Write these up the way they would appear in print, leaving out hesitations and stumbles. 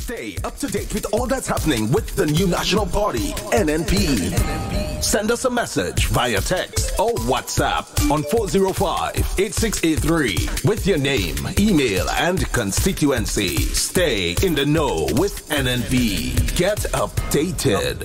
Stay up to date with all that's happening with the new national party, NNP. Send us a message via text or WhatsApp on 405-8683 with your name, email, and constituency. Stay in the know with NNP. Get updated.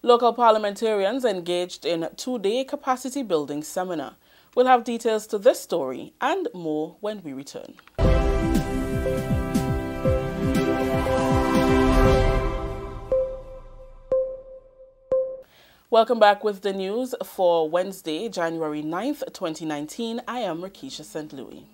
Local parliamentarians engaged in a two-day capacity building seminar. We'll have details to this story and more when we return. Welcome back with the news for Wednesday, January 9th, 2019. I am Rakisha St. Louis.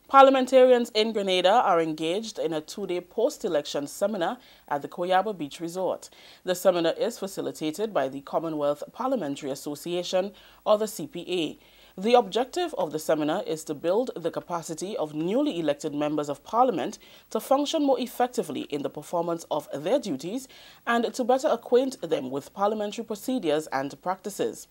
Parliamentarians in Grenada are engaged in a two-day post-election seminar at the Koyaba Beach Resort. The seminar is facilitated by the Commonwealth Parliamentary Association, or the CPA. The objective of the seminar is to build the capacity of newly elected members of Parliament to function more effectively in the performance of their duties and to better acquaint them with parliamentary procedures and practices.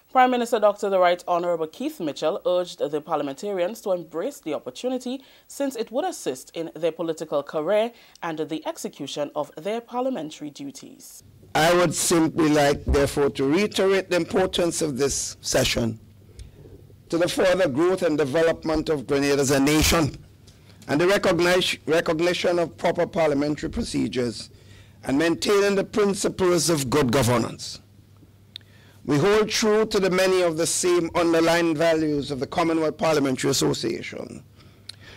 Prime Minister Dr. The Right Honourable Keith Mitchell urged the parliamentarians to embrace the opportunity since it would assist in their political career and the execution of their parliamentary duties. I would simply like, therefore, to reiterate the importance of this session to the further growth and development of Grenada as a nation and the recognition of proper parliamentary procedures and maintaining the principles of good governance. We hold true to the many of the same underlying values of the Commonwealth Parliamentary Association,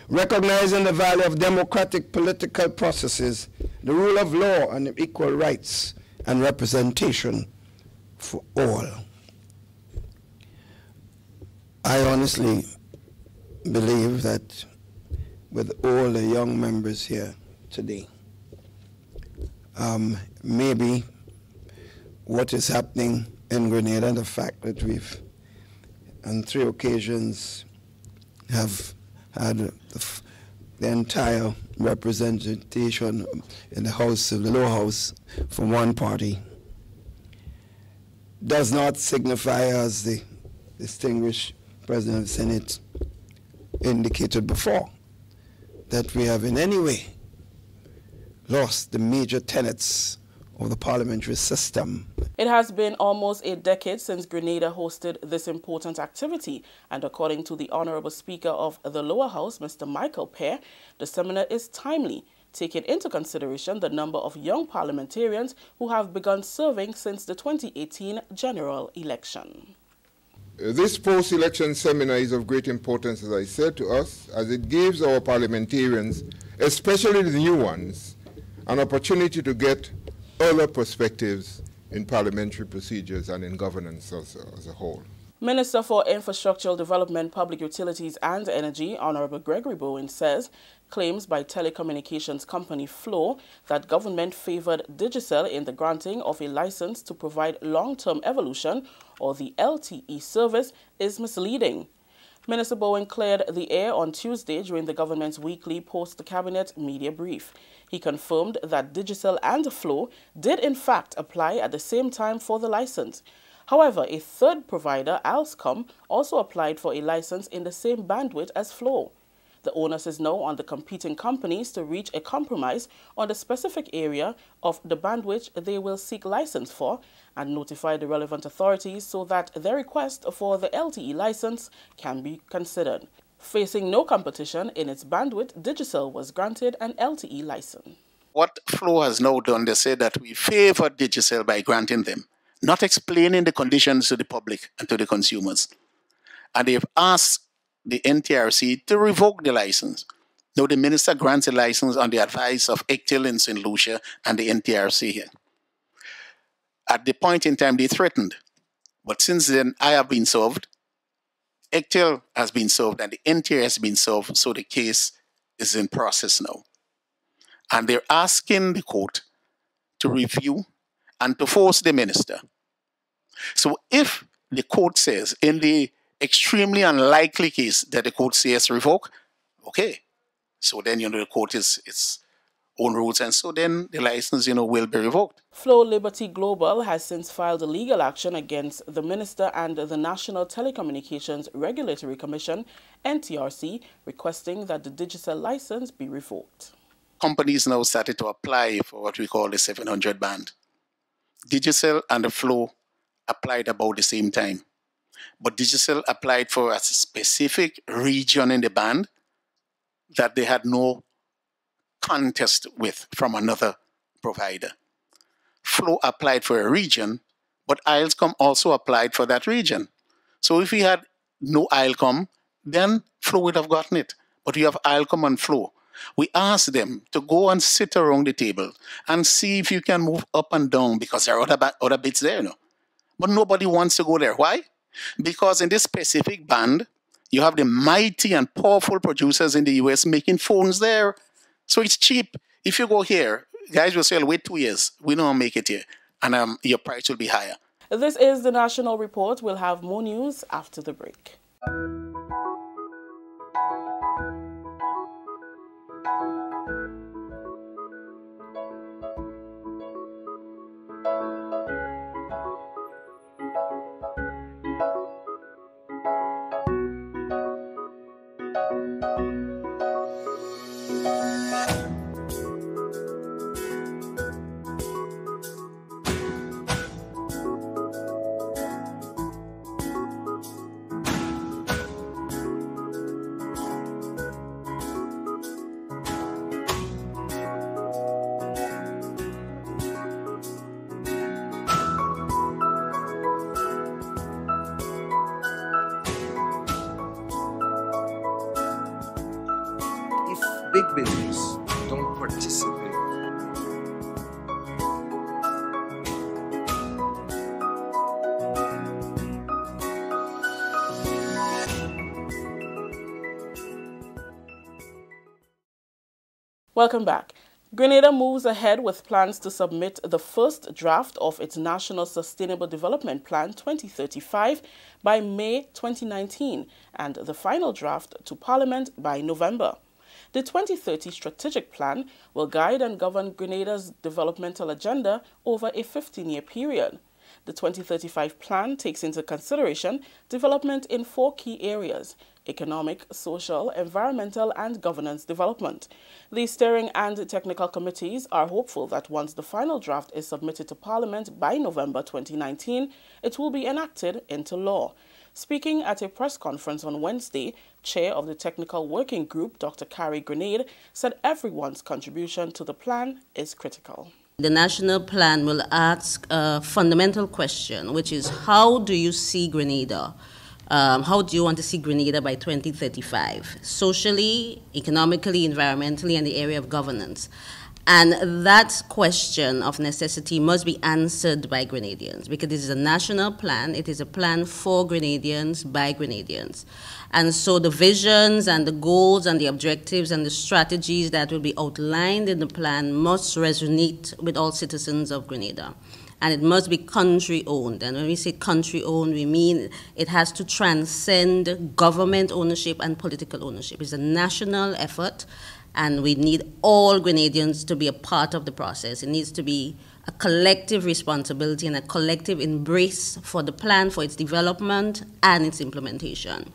recognizing the value of democratic political processes, the rule of law, and equal rights and representation for all. I honestly believe that with all the young members here today, maybe what is happening in Grenada, the fact that we've on 3 occasions have had the entire representation in the House of the lower house from one party does not signify, as the distinguished President of the Senate indicated before, that we have in any way lost the major tenets of the parliamentary system. It has been almost a decade since Grenada hosted this important activity, and according to the Honourable Speaker of the Lower House, Mr. Michael Pear, the seminar is timely, taking into consideration the number of young parliamentarians who have begun serving since the 2018 general election. This post-election seminar is of great importance, as I said, to us, as it gives our parliamentarians, especially the new ones, an opportunity to get other perspectives in parliamentary procedures and in governance as a whole. Minister for Infrastructural Development, Public Utilities and Energy, Honorable Gregory Bowen, says claims by telecommunications company Flow that government favored Digicel in the granting of a license to provide long-term evolution or the LTE service is misleading. Minister Bowen cleared the air on Tuesday during the government's weekly post-cabinet media brief. He confirmed that Digicel and Flow did in fact apply at the same time for the license. However, a third provider, Alscom, also applied for a license in the same bandwidth as Flow. The onus is now on the competing companies to reach a compromise on the specific area of the bandwidth they will seek license for and notify the relevant authorities so that their request for the LTE license can be considered. Facing no competition in its bandwidth, Digicel was granted an LTE license. What Flow has now done, they say that we favor Digicel by granting them, not explaining the conditions to the public and to the consumers. And they've asked the NTRC to revoke the license. Now the minister grants a license on the advice of ECTIL in St. Lucia and the NTRC here. At the point in time, they threatened. But since then, I have been served, ECTIL has been served, and the NTRC has been served, so the case is in process now. And they're asking the court to review and to force the minister. So if the court says, in the extremely unlikely case that the court says revoke, okay. So then, the court is its own rules, and so then the license, will be revoked. Flow Liberty Global has since filed a legal action against the minister and the National Telecommunications Regulatory Commission, NTRC, requesting that the Digicel license be revoked. Companies now started to apply for what we call the 700 band. Digicel and the Flow applied about the same time. But Digicel applied for a specific region in the band that they had no contest with from another provider. Flow applied for a region, but Alscom also applied for that region. So if we had no Alscom, then Flow would have gotten it. But we have Alscom and Flow. We asked them to go and sit around the table and see if you can move up and down, because there are other bits there, But nobody wants to go there. Why? Because in this specific band, you have the mighty and powerful producers in the US making phones there. So it's cheap. If you go here, guys will say, I'll wait 2 years. We don't make it here. And your price will be higher. This is the National Report. We'll have more news after the break. Big business don't participate. Welcome back. Grenada moves ahead with plans to submit the first draft of its National Sustainable Development Plan 2035 by May 2019 and the final draft to Parliament by November. The 2030 strategic plan will guide and govern Grenada's developmental agenda over a 15-year period. The 2035 plan takes into consideration development in 4 key areas: economic, social, environmental, and governance development. The steering and technical committees are hopeful that once the final draft is submitted to Parliament by November 2019, it will be enacted into law. Speaking at a press conference on Wednesday, Chair of the Technical Working Group, Dr. Carriacou, said everyone's contribution to the plan is critical. The national plan will ask a fundamental question, which is how do you see Grenada How do you want to see Grenada by 2035? Socially, economically, environmentally, and the area of governance. And that question of necessity must be answered by Grenadians, because this is a national plan. It is a plan for Grenadians, by Grenadians. And so the visions and the goals and the objectives and the strategies that will be outlined in the plan must resonate with all citizens of Grenada. And it must be country-owned. And when we say country-owned, we mean it has to transcend government ownership and political ownership. It's a national effort, and we need all Grenadians to be a part of the process. It needs to be a collective responsibility and a collective embrace for the plan, for its development and its implementation.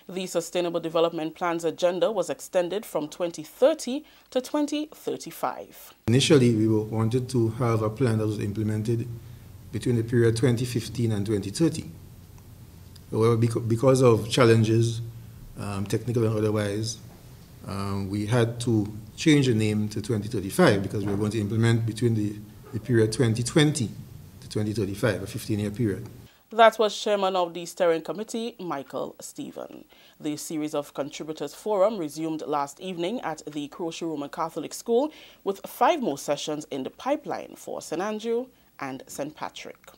The Sustainable Development Plan's agenda was extended from 2030 to 2035. Initially, we wanted to have a plan that was implemented between the period 2015 and 2030. However, because of challenges, technical and otherwise, we had to change the name to 2035 because we were going to implement between the period 2020 to 2035, a 15-year period. That was Chairman of the Steering Committee, Michael Stephen. The series of contributors forum resumed last evening at the Carriacou Roman Catholic School, with 5 more sessions in the pipeline for St. Andrew and St. Patrick.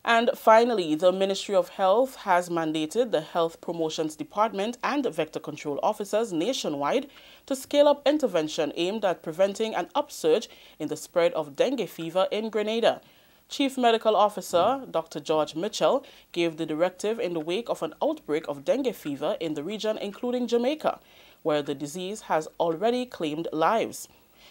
And finally, the Ministry of Health has mandated the Health Promotions Department and Vector Control Officers nationwide to scale up intervention aimed at preventing an upsurge in the spread of dengue fever in Grenada. Chief Medical Officer Dr. George Mitchell gave the directive in the wake of an outbreak of dengue fever in the region, including Jamaica, where the disease has already claimed lives.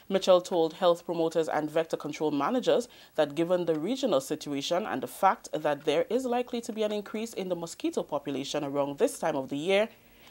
Mitchell told health promoters and vector control managers that given the regional situation and the fact that there is likely to be an increase in the mosquito population around this time of the year,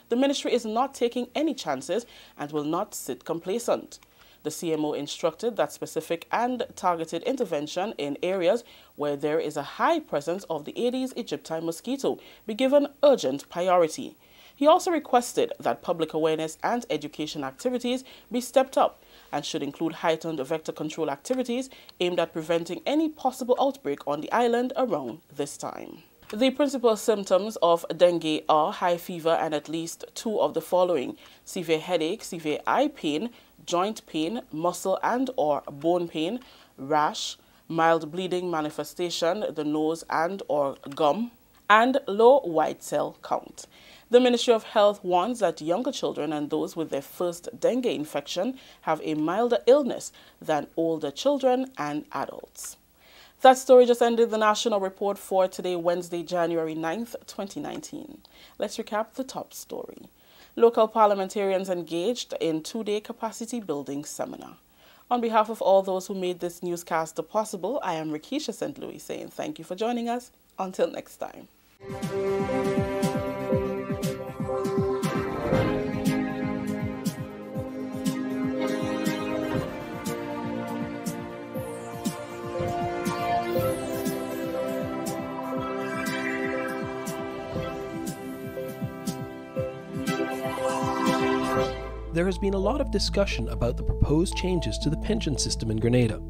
the ministry is not taking any chances and will not sit complacent. The CMO instructed that specific and targeted intervention in areas where there is a high presence of the Aedes aegypti mosquito be given urgent priority. He also requested that public awareness and education activities be stepped up and should include heightened vector control activities aimed at preventing any possible outbreak on the island around this time. The principal symptoms of dengue are high fever and at least 2 of the following: severe headache, severe eye pain, joint pain, muscle and or bone pain, rash, mild bleeding manifestation, the nose and or gum, and low white cell count. The Ministry of Health warns that younger children and those with their first dengue infection have a milder illness than older children and adults. That story just ended the national report for today, Wednesday, January 9th, 2019. Let's recap the top story. Local parliamentarians engaged in 2-day capacity building seminar. On behalf of all those who made this newscast possible, I am Rikisha St. Louis saying thank you for joining us. Until next time. There has been a lot of discussion about the proposed changes to the pension system in Grenada.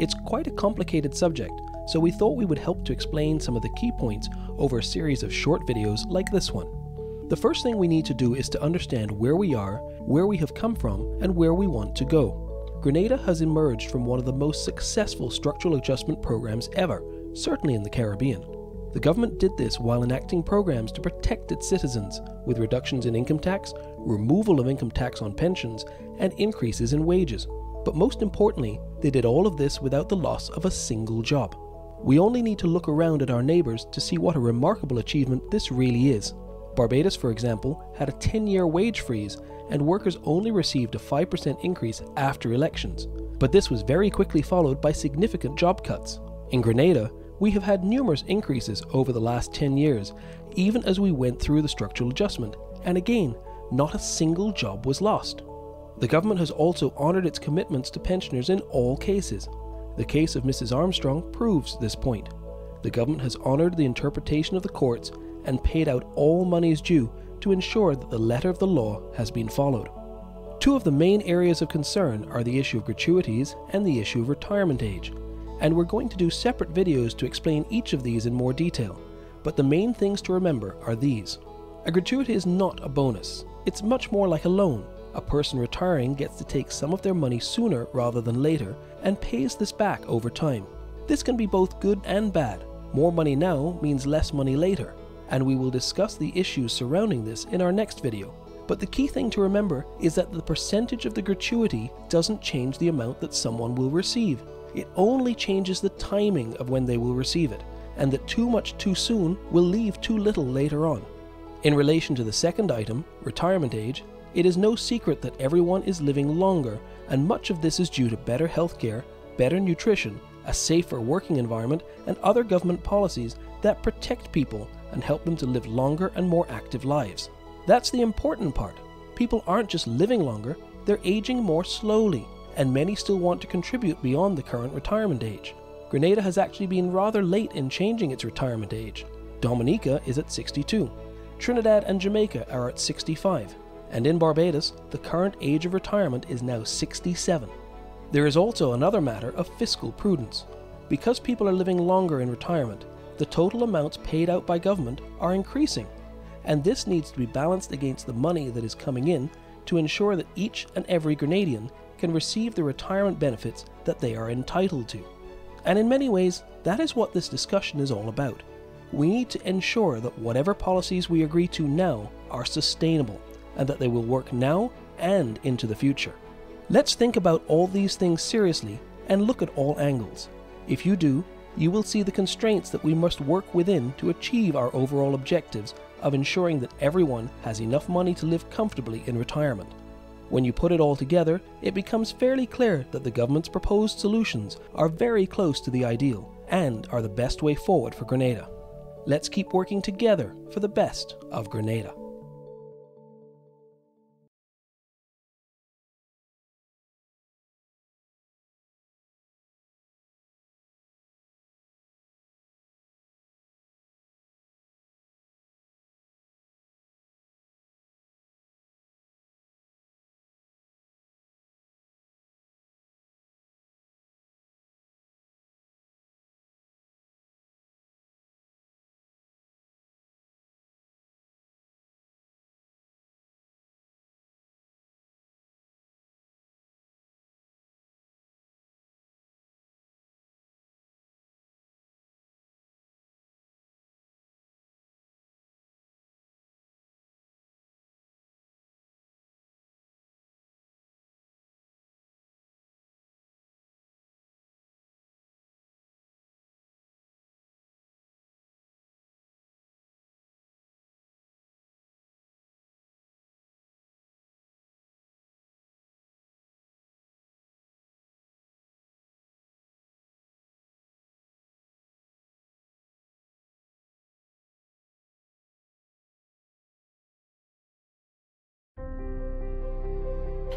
It's quite a complicated subject, so we thought we would help to explain some of the key points over a series of short videos like this one. The first thing we need to do is to understand where we are, where we have come from, and where we want to go. Grenada has emerged from one of the most successful structural adjustment programs ever, certainly in the Caribbean. The government did this while enacting programs to protect its citizens, with reductions in income tax, removal of income tax on pensions, and increases in wages. But most importantly, they did all of this without the loss of a single job. We only need to look around at our neighbours to see what a remarkable achievement this really is. Barbados, for example, had a 10-year wage freeze, and workers only received a 5% increase after elections. But this was very quickly followed by significant job cuts. In Grenada, we have had numerous increases over the last 10 years, even as we went through the structural adjustment, and again, not a single job was lost. The government has also honoured its commitments to pensioners in all cases. The case of Mrs. Armstrong proves this point. The government has honoured the interpretation of the courts and paid out all monies due to ensure that the letter of the law has been followed. 2 of the main areas of concern are the issue of gratuities and the issue of retirement age, and we're going to do separate videos to explain each of these in more detail. but the main things to remember are these. A gratuity is not a bonus. It's much more like a loan. A person retiring gets to take some of their money sooner rather than later and pays this back over time. This can be both good and bad. More money now means less money later, and we will discuss the issues surrounding this in our next video. But the key thing to remember is that the percentage of the gratuity doesn't change the amount that someone will receive. It only changes the timing of when they will receive it, and that too much too soon will leave too little later on. In relation to the second item, retirement age, it is no secret that everyone is living longer, and much of this is due to better healthcare, better nutrition, a safer working environment, and other government policies that protect people and help them to live longer and more active lives. That's the important part. People aren't just living longer, they're aging more slowly, and many still want to contribute beyond the current retirement age. Grenada has actually been rather late in changing its retirement age. Dominica is at 62. Trinidad and Jamaica are at 65. And in Barbados, the current age of retirement is now 67. There is also another matter of fiscal prudence. Because people are living longer in retirement, the total amounts paid out by government are increasing, and this needs to be balanced against the money that is coming in to ensure that each and every Grenadian can receive the retirement benefits that they are entitled to. And in many ways, that is what this discussion is all about. We need to ensure that whatever policies we agree to now are sustainable, and that they will work now and into the future. Let's think about all these things seriously and look at all angles. If you do, you will see the constraints that we must work within to achieve our overall objectives of ensuring that everyone has enough money to live comfortably in retirement. When you put it all together, it becomes fairly clear that the government's proposed solutions are very close to the ideal and are the best way forward for Grenada. Let's keep working together for the best of Grenada.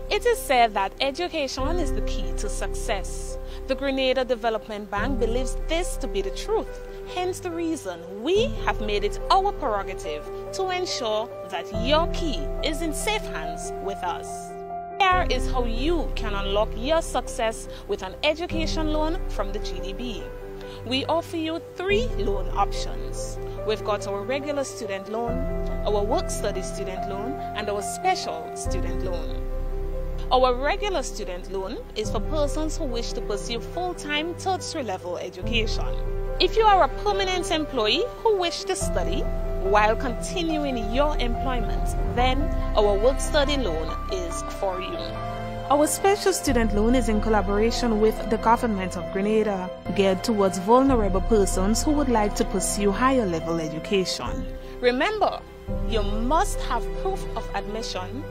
It is said that education is the key to success. The Grenada Development Bank believes this to be the truth, hence the reason we have made it our prerogative to ensure that your key is in safe hands with us. Here is how you can unlock your success with an education loan from the GDB. We offer you 3 loan options. We've got our regular student loan, our work-study student loan, and our special student loan. Our regular student loan is for persons who wish to pursue full-time tertiary level education. If you are a permanent employee who wish to study while continuing your employment, then our work-study loan is for you. Our special student loan is in collaboration with the government of Grenada, geared towards vulnerable persons who would like to pursue higher level education. Remember, you must have proof of admission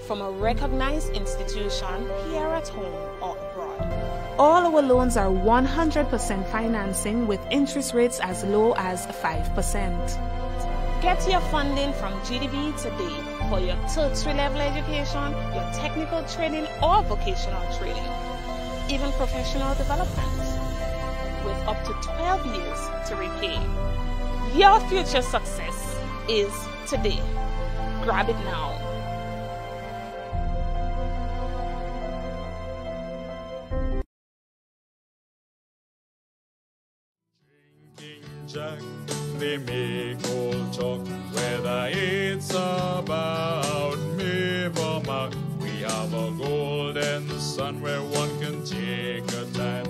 from a recognized institution here at home or abroad. All our loans are 100% financing with interest rates as low as 5%. Get your funding from GDB today for your tertiary level education, your technical training or vocational training, even professional development, with up to 12 years to repay. Your future success is today. Grab it now. Jack, they make sun where one can take a tan,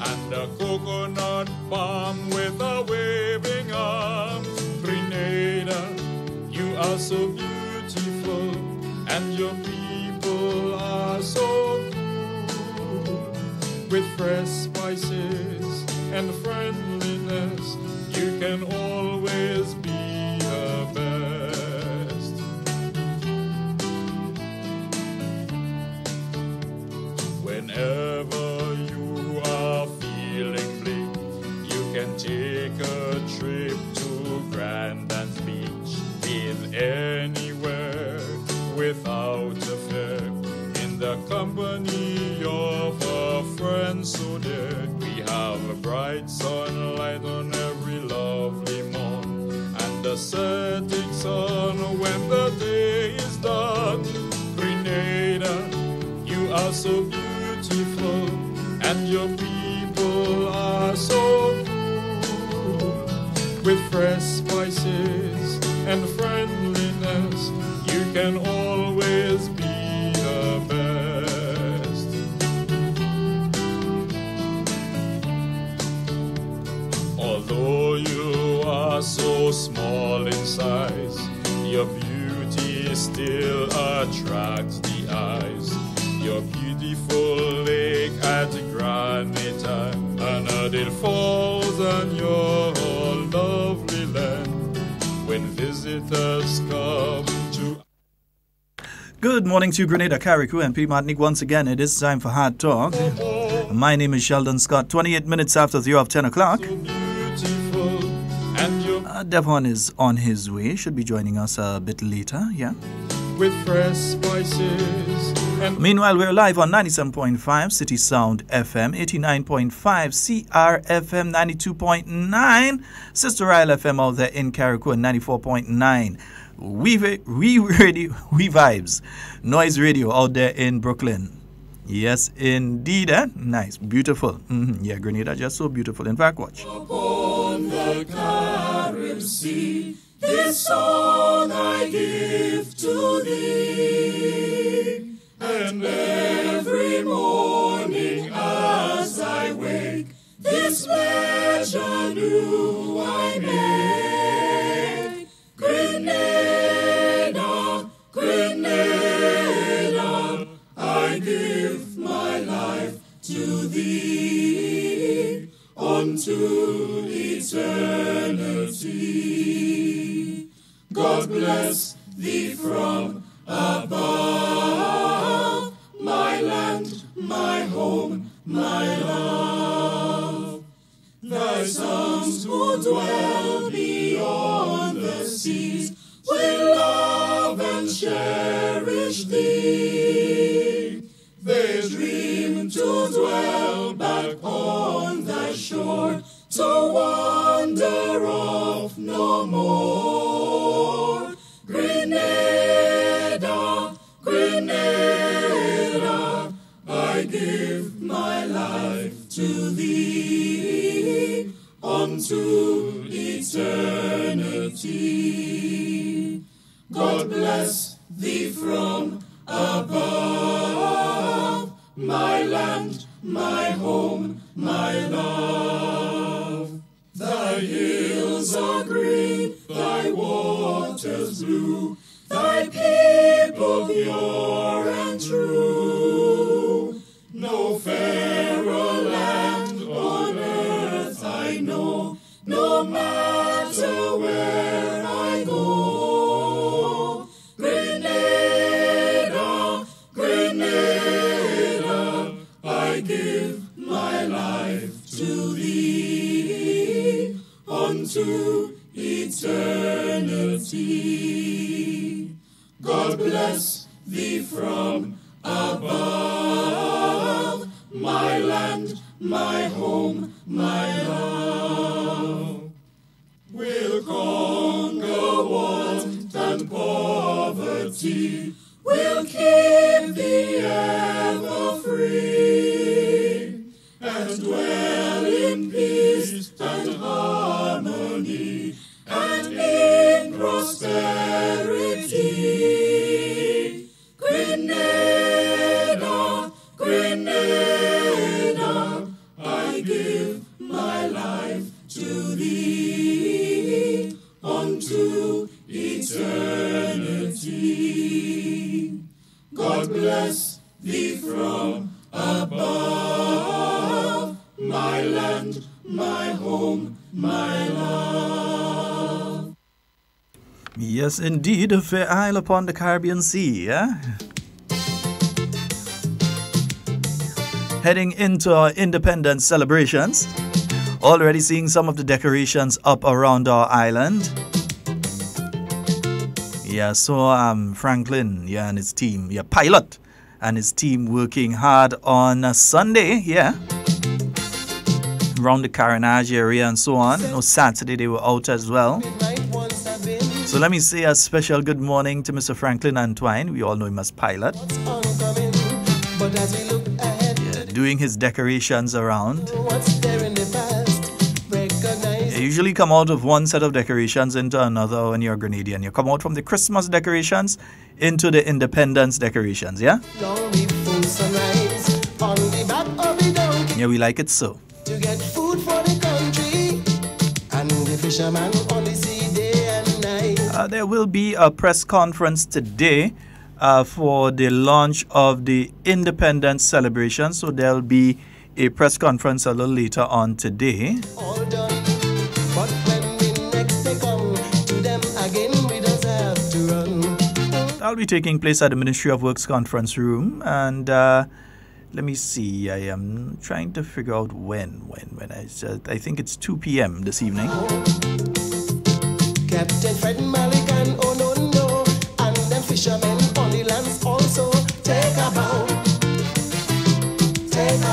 and a coconut palm with a waving arm. Grenada, you are so beautiful, and your people are so cool. With fresh spices and friendliness, you can always be the best. Whenever you are feeling bleak, you can take a trip to Grandad's Beach. Been anywhere without a fare, in the company of a friend so dear. We have a bright sunlight on every lovely morn, and the setting sun when the day is done. Grenada, you are so beautiful, and your people are so cool. With fresh spices and friendliness, you can always be the best. Although you are so small in size, your beauty still attracts the eyes. Your beautiful lake at Grenada, and it falls on your lovely land when visitors come to. Good morning to Grenada, Carriacou, and P. Martinique once again. It is time for Hard Talk. My name is Sheldon Scott. 28 minutes after the hour of 10 o'clock. Devon is on his way. Should be joining us a bit later, yeah. With fresh spices. Meanwhile, we're live on 97.5 City Sound FM, 89.5 CRFM, 92.9 Sister Isle FM out there in Carriacou, and 94.9 WeiVybz Noise Radio out there in Brooklyn. Yes, indeed, eh? Nice, beautiful. Yeah, Grenada, just so beautiful. In fact, watch. Upon the Carib Sea, this song I give to thee. And every morning as I wake, this pledge anew I make. Grenada, Grenada, I give my life to thee unto eternity. God bless thee from above, my land, my home, my love. Thy sons who dwell beyond the seas will love and cherish thee. They dream to dwell back on thy shore, to wander off no more. Grenada, Grenada, I give my life to thee unto eternity. God bless thee from above, my land, my home, my love. Thy hills are green, thy waters blue, thy people pure and true. No fairer land on earth I know, no matter where I go. Grenada, Grenada, I give my life to thee unto eternity. God bless thee from above, my land, my home, my love. We'll conquer want and poverty, we'll keep thee ever free, and dwell in peace and harmony, and in prosperity. Grenada, Grenada, bless thee from above. My land, my home, my love. Yes, indeed, a fair isle upon the Caribbean Sea, yeah? Heading into our independence celebrations. Already seeing some of the decorations up around our island. Yeah, so Franklin, yeah, and his team, yeah, Pilot and his team working hard on Sunday, yeah. Around the Carriacou area and so on. No, Saturday they were out as well. So let me say a special good morning to Mr. Franklin Antoine. We all know him as Pilot. Yeah, doing his decorations around. You usually come out of one set of decorations into another when you're Grenadian. You come out from the Christmas decorations into the independence decorations, yeah? Yeah, we like it so. To get food for the country, and the fisherman only see day and night. There will be a press conference today for the launch of the independence celebration. So there'll be a press conference a little later on today. All done, but when we next they come to them again, we just have to run. That'll be taking place at the Ministry of Works conference room, and let me see. I am trying to figure out when. I think it's 2 p.m. this evening. Captain Fred Malikan, oh no, and them fishermen on the lands also take a bow.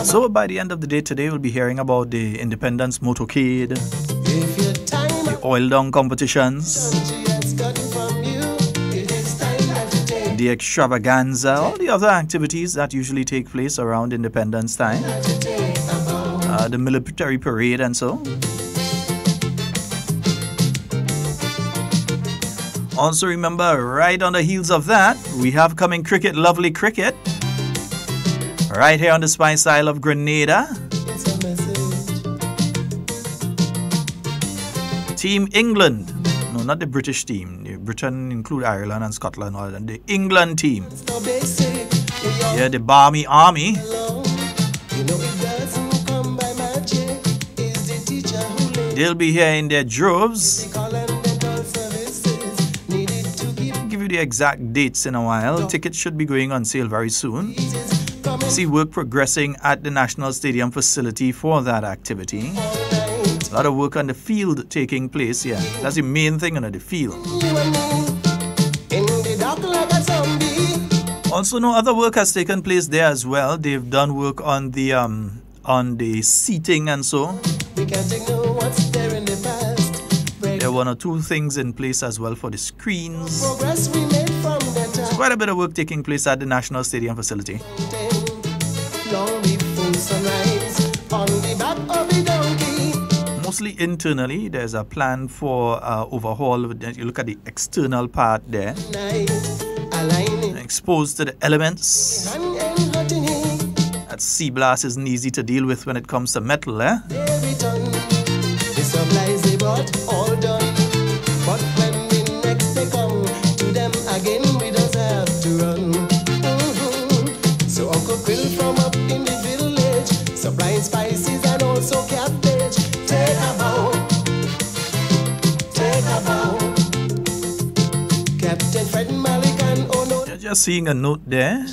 So by the end of the day today, we'll be hearing about the Independence Motorcade, the oil down competitions, the extravaganza, all the other activities that usually take place around Independence time, the military parade and so. Also remember, right on the heels of that, we have coming cricket, lovely cricket, right here on the Spice Isle of Grenada. Team England. No, not the British team. Britain include Ireland and Scotland. And the England team. Yeah, the Barmy Army. They'll be here in their droves. Give you the exact dates in a while. Tickets should be going on sale very soon. See work progressing at the National Stadium facility for that activity. A lot of work on the field taking place here. That's the main thing on the field. Also, no other work has taken place there as well. They've done work on the seating and so. There are one or two things in place as well for the screens. So quite a bit of work taking place at the National Stadium facility. Mostly internally, there's a plan for overhaul. You look at the external part there, exposed to the elements. That sea blast isn't easy to deal with when it comes to metal, eh? The supplies they brought all done, but when we next they come to them again, we just have to run. So Uncle Quill from up in the village, supplying spices and also cabbage. Take a bow, Captain Fred Malikan, oh no. You're just seeing a note there.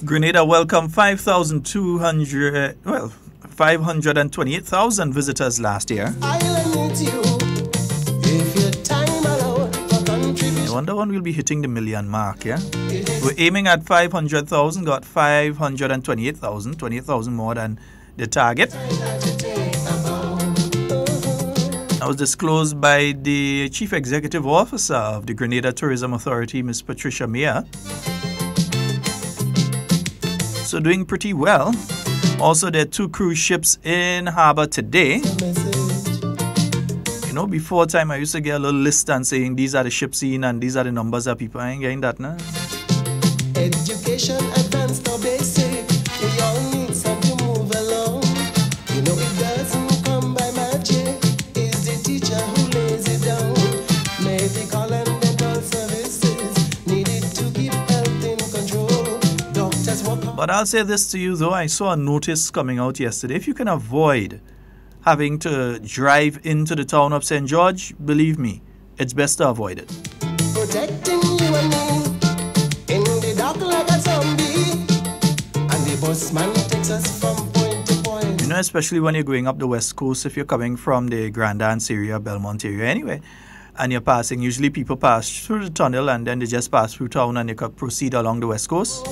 Grenada welcomed 528,000 visitors last year. I wonder when we'll be hitting the million mark, yeah? We're aiming at 500,000, got 528,000, 28,000 more than the target. That was disclosed by the Chief Executive Officer of the Grenada Tourism Authority, Ms. Patricia Meyer. So doing pretty well. Also, there are 2 cruise ships in harbour today. You know, before time I used to get a little list and saying these are the ships in and these are the numbers of people. I ain't getting that now. Education advanced or basic, we all need some to move along. You know it doesn't come by magic, it's the teacher who lays it down. Medical and dental services needed to keep health in control. But I'll say this to you, though. I saw a notice coming out yesterday. If you can avoid having to drive into the town of St. George, believe me, it's best to avoid it. Protecting you and me in the dark like a zombie, and the busman takes us from point to point. You know, especially when you're going up the West Coast, if you're coming from the Grand Anse area, Belmont area anyway, and you're passing, usually people pass through the tunnel and then they just pass through town and they could proceed along the West Coast.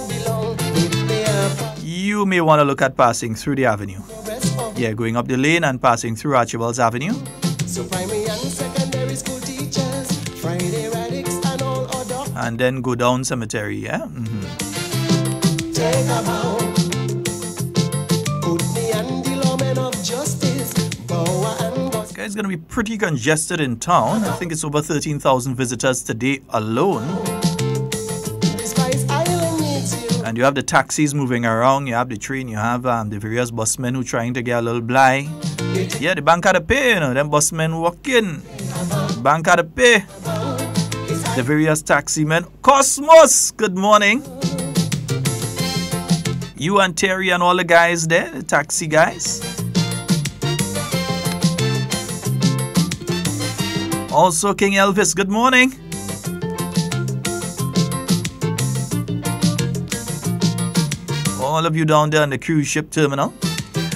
You may want to look at passing through the avenue. Yeah, going up the lane and passing through Archibald's Avenue. So primary and secondary school teachers, Friday radicals and all other. And then go down Cemetery, yeah? Take a bow. Put me and the lawmen of justice, Bower and Bus. It's going to be pretty congested in town. I think it's over 13,000 visitors today alone. And you have the taxis moving around, you have the train, you have the various busmen who trying to get a little bly. Yeah, the bank had to pay, you know, them busmen walk in. Bank had to pay. The various taxi men. Cosmos, good morning. You and Terry and all the guys there, the taxi guys. Also, King Elvis, good morning. All of you down there in the cruise ship terminal.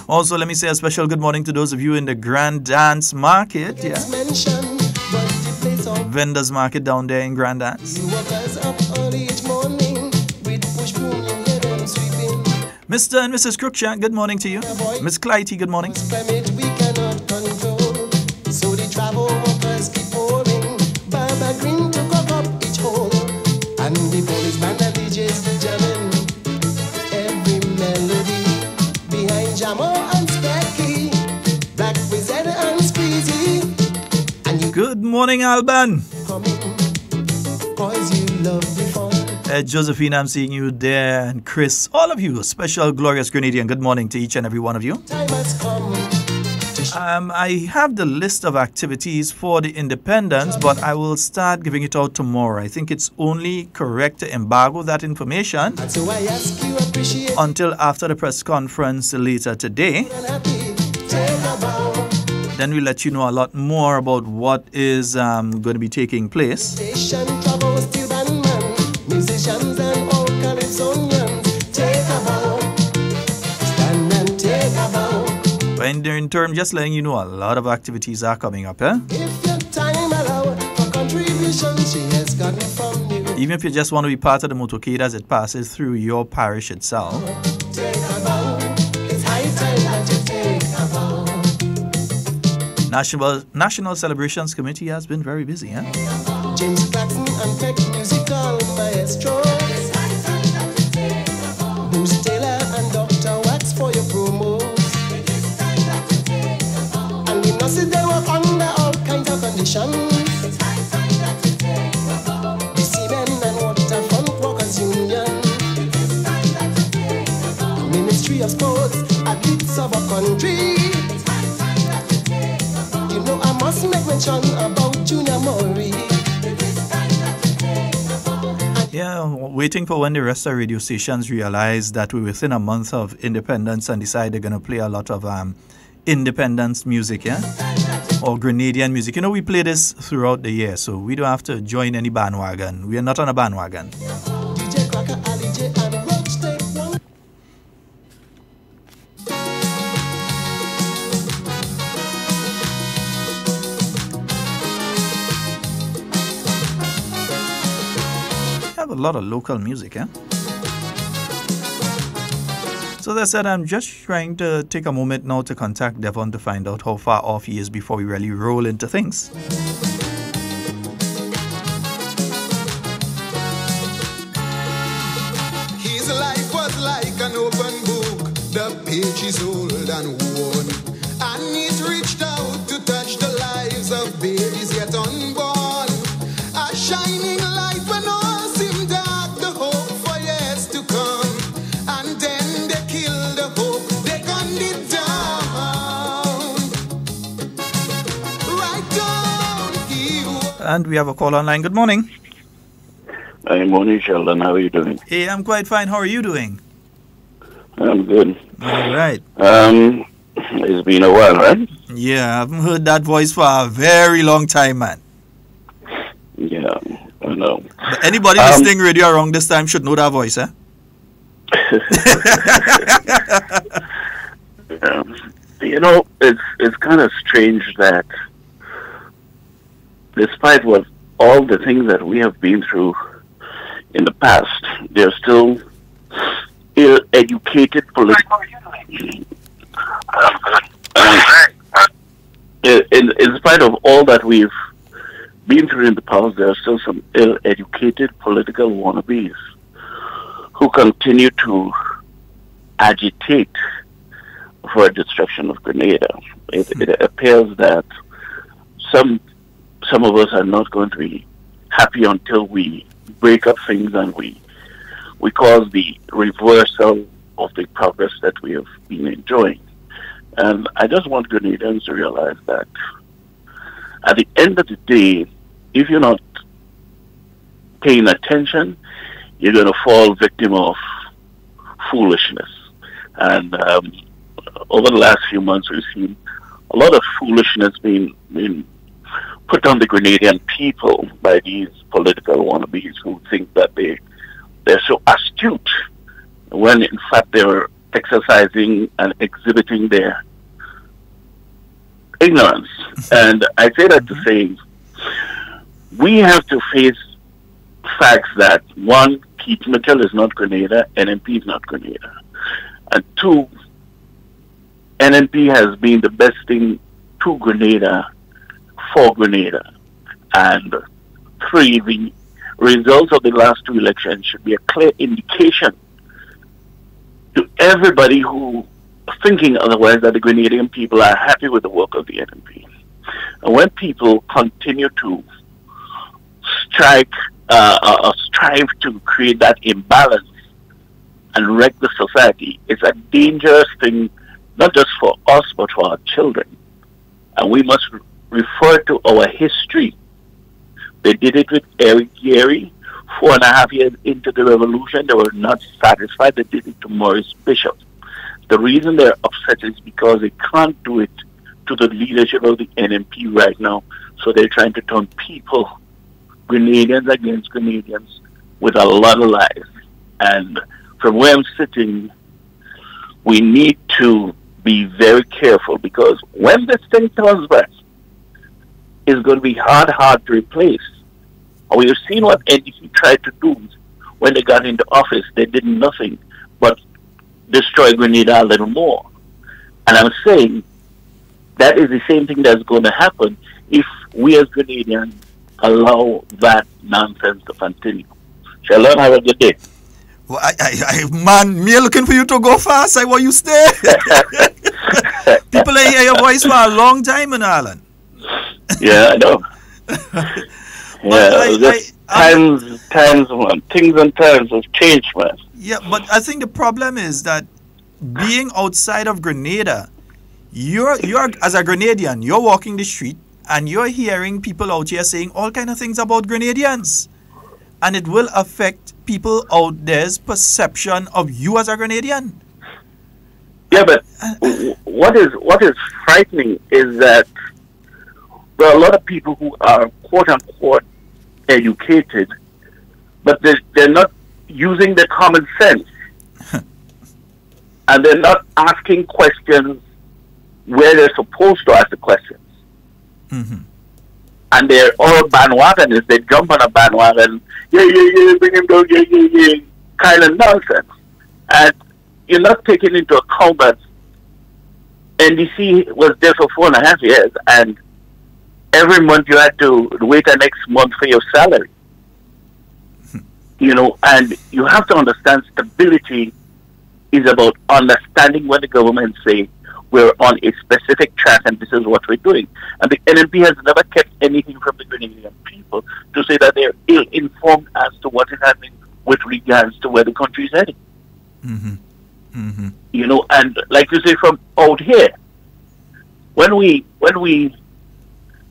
Also, let me say a special good morning to those of you in the Grand Dance Market. Yeah. Vendors Market down there in Grand Dance. Mr. and Mrs. Cruikshank, good morning to you. Miss Clytie, good morning. So the travel workers keep pouring. Baba Green to cock up each hole. And the policeman and DJs jamming. Jamo and Specky, Black Wizard and Squeezy. And good morning, Alban. Cause you love the fun. Josephine, I'm seeing you there. And Chris, all of you, special glorious Grenadian. Good morning to each and every one of you. Time has come. I have the list of activities for the independence, but I will start giving it out tomorrow. I think it's only correct to embargo that information So I ask you, appreciate until after the press conference later today. Then we'll let you know a lot more about what is going to be taking place. Station trouble, still bandman, musicians and all calypsonians. Take a bow, stand and take a bow. In term, just letting you know, a lot of activities are coming up, eh? If your time allowed for contribution, she has gotten from you. Even if you just want to be part of the motorcade as it passes through your parish itself. Take a bow. It's high time that you take a bow. National Celebrations Committee has been very busy, eh? James Claxton and Peck musical maestros. Bruce Taylor and Dr. Wax for your promos. And the nurses, they work under all kinds of conditions. The seamen and waterfront workers union. The Ministry of Sports, athletes of our country. You know I must make mention about Junior Murray. Yeah, waiting for when the rest of radio stations realize that we're within a month of independence and decide they're going to play a lot of independence music, yeah? Or Grenadian music. You know, we play this throughout the year, so we don't have to join any bandwagon. We are not on a bandwagon. DJ Cracker, Ali J, and Roach Tape One. Have a lot of local music, eh? So as I said, I'm just trying to take a moment now to contact Devon to find out how far off he is before we really roll into things. His life was like an open book. The page is old and worn, and it reached out to touch the lives of babies yet unborn. A shining light when all seemed dark, the hope for years to come. And then they killed the hope, they gunned it down. Right down here. And we have a call online. Good morning. Hi, morning, Sheldon. How are you doing? Hey, I'm quite fine. How are you doing? I'm good. All right. It's been a while, right? Yeah, I haven't heard that voice for a very long time, man. Yeah, I know. But anybody listening radio around this time should know that voice, eh? Yeah. You know, it's kind of strange that despite what all the things that we have been through in the past, they're still ill-educated in spite of all that we've been through in the past, there are still some ill-educated political wannabes who continue to agitate for a destruction of Grenada. It appears that some of us are not going to be happy until we break up things and we cause the reversal of the progress that we have been enjoying. And I just want Grenadians to realize that at the end of the day, if you're not paying attention, you're going to fall victim of foolishness. And over the last few months, we've seen a lot of foolishness being put on the Grenadian people by these political wannabes who think that they're so astute, when in fact they're exercising and exhibiting their ignorance. And I say that to say, we have to face facts that, one, Keith Mitchell is not Grenada, NNP is not Grenada. And two, NNP has been the best thing to Grenada for Grenada. And three, the results of the last two elections should be a clear indication to everybody who is thinking otherwise that the Grenadian people are happy with the work of the NNP. And when people continue to strive to create that imbalance and wreck the society, it's a dangerous thing, not just for us, but for our children. And we must refer to our history. They did it with Eric Gary. 4.5 years into the revolution, they were not satisfied. They did it to Maurice Bishop. The reason they're upset is because they can't do it to the leadership of the NNP right now. So they're trying to turn people, Grenadians against Grenadians, with a lot of lies. And from where I'm sitting, we need to be very careful, because when this thing turns back, it's going to be hard to replace. We have seen what NDC tried to do when they got into office. They did nothing but destroy Grenada a little more. And I'm saying that is the same thing that's going to happen if we as Grenadians allow that nonsense to continue. Sheldon, have a good day. Well, man, me looking for you to go fast. I want you stay. People ain't hear your voice for a long time in Ireland. Yeah, I know. Yeah, times, man. Things and times have changed, man. Yeah, but I think the problem is that being outside of Grenada, you're as a Grenadian, you're walking the street and you're hearing people out here saying all kind of things about Grenadians, and it will affect people out there's perception of you as a Grenadian. Yeah, but what is frightening is that there are a lot of people who are quote unquote educated, but they're not using their common sense. And they're not asking questions where they're supposed to ask the questions. Mm-hmm. And they're all bandwagoners. They jump on a bandwagon, bring him down, kind of nonsense. And you're not taking into account that NDC was there for 4.5 years, and every month you had to wait the next month for your salary. And you have to understand stability is about understanding what the government say we're on a specific track and this is what we're doing. And the NNP has never kept anything from the Grenadian people to say that they're ill-informed as to what is happening with regards to where the country is heading. Mm-hmm. Mm-hmm. And like you say, from out here, when we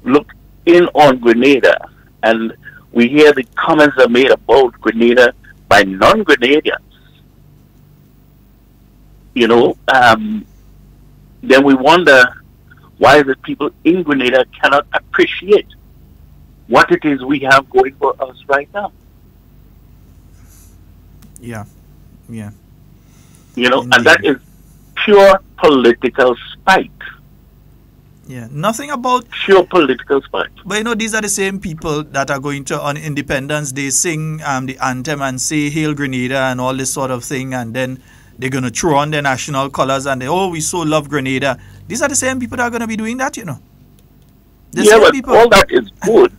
look in on Grenada and we hear the comments that are made about Grenada by non-Grenadians, then we wonder why the people in Grenada cannot appreciate what it is we have going for us right now. Yeah. And that is pure political spite. Yeah, nothing about pure political spite. But these are the same people that are going to, on Independence Day, sing the anthem and say "Hail Grenada" and all this sort of thing, and then they're going to throw on their national colors and we so love Grenada. These are the same people that are going to be doing that, The but people. all that is good.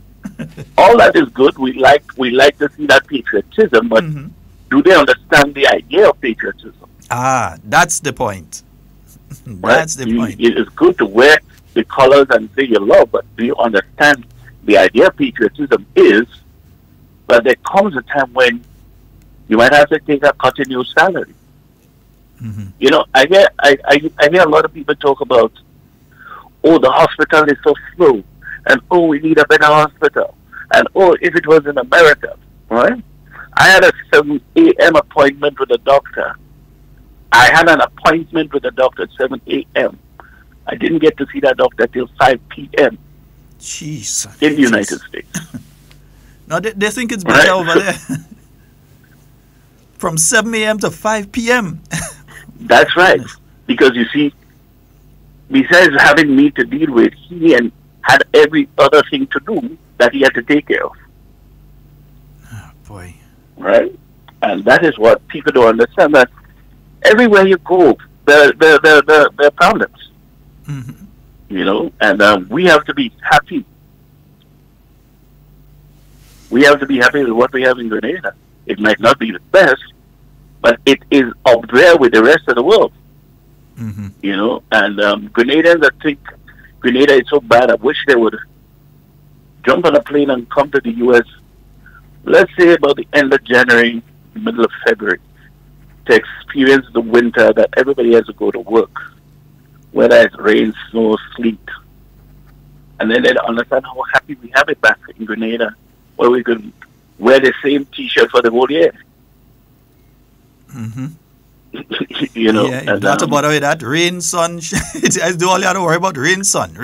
All that is good. We like to see that patriotism, but do they understand the idea of patriotism? That's the point. That's the point. It is good to wear the colors and say you love, but do you understand the idea of patriotism is? But there comes a time when you might have to take a cut in your salary. I hear a lot of people talk about, the hospital is so slow, and we need a better hospital, and if it was in America, right? I had a 7 a.m. appointment with a doctor. I had an appointment with a doctor at 7 a.m. I didn't get to see that doctor till 5 p.m. Jeez. In the United States. Now, they think it's better over there. From 7 a.m. to 5 p.m. That's right. Because you see, besides having me to deal with, he had every other thing to do that he had to take care of. Oh, boy. Right? And that is what people don't understand, that everywhere you go, there are problems. And we have to be happy. We have to be happy with what we have in Grenada. It might not be the best, but it is up there with the rest of the world. And Grenadians that think Grenada is so bad, I wish they would jump on a plane and come to the U.S., let's say about the end of January, middle of February, to experience the winter that everybody has to go to work, whether it's rain, snow, sleet. And then they understand how happy we have it back in Grenada, where we can wear the same T-shirt for the whole year. And not to bother with that. Rain, sun. I do all you have to worry about rain, sun.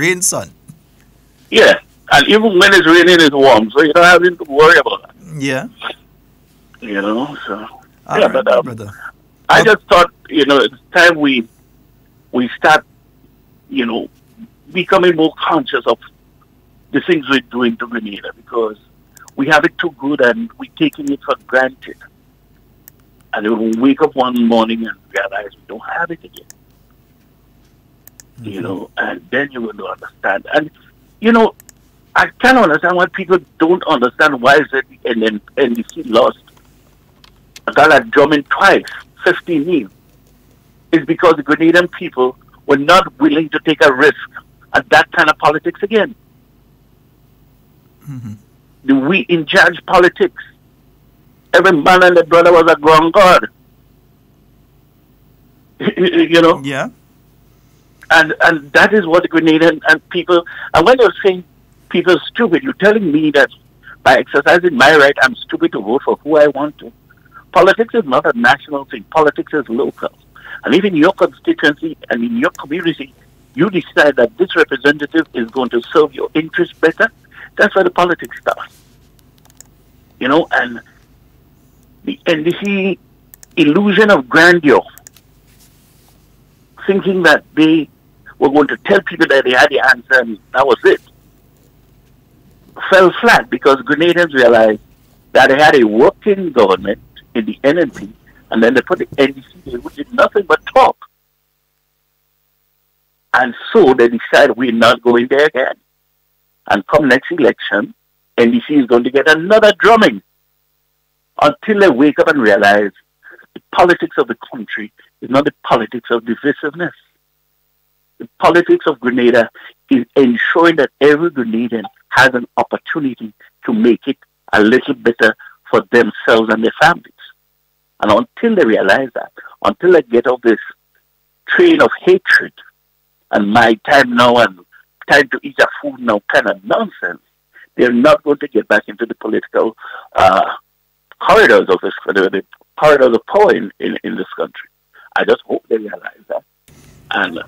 Yeah. And even when it's raining, it's warm. So you don't have to worry about that. Yeah. So. Right, but brother. I just thought, it's time we start, becoming more conscious of the things we're doing to Grenada, because we have it too good and we're taking it for granted. And then we'll wake up one morning and realize we don't have it again. And then you will understand. And, I can't understand why people don't understand why is it the NDC lost a dollar drumming twice, 15 It's because the Grenadian people were not willing to take a risk at that kind of politics again. The we in charge politics. Every man and their brother was a ground guard. Yeah. And that is what the Grenadian and people, and when you're saying people are stupid, you're telling me that by exercising my right, I'm stupid to vote for who I want to. Politics is not a national thing. Politics is local. And if in your constituency and in your community, you decide that this representative is going to serve your interests better, that's where the politics starts. And the NDC illusion of grandeur, thinking that they were going to tell people that they had the answer and that was it, fell flat because Grenadians realized that they had a working government in the NNP, and then they put the NDC there, who did nothing but talk. And so they decided we're not going there again. And come next election, NDC is going to get another drumming until they wake up and realize the politics of the country is not the politics of divisiveness. The politics of Grenada is ensuring that every Grenadian has an opportunity to make it a little better for themselves and their families. And until they realize that, until they get off this train of hatred and my time now and time to eat a food now kind of nonsense, they're not going to get back into the political corridors of this, the corridors of power in this country. I just hope they realize that and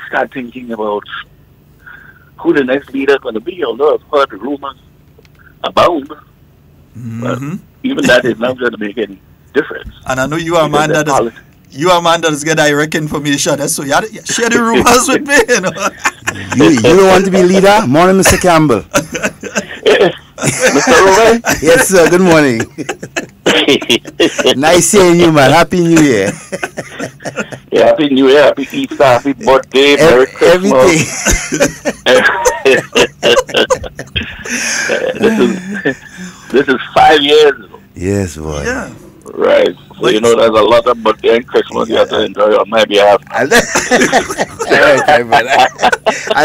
start thinking about who the next leader is going to be. Although I've heard rumors abound, but even that is not going to make any difference. And I know you are a man that does get direct information. So you share the rumors with me. You don't want to be leader? Morning, Mr. Campbell. Mr. Romain? Yes, sir. Good morning. Nice seeing you, man. Happy New Year. Yeah, Happy New Year, Happy Easter, Happy birthday, Merry Christmas. This is 5 years. Yes, boy. Yeah. Right. So you know there's a lot of birthday and Christmas you have to enjoy on my behalf. I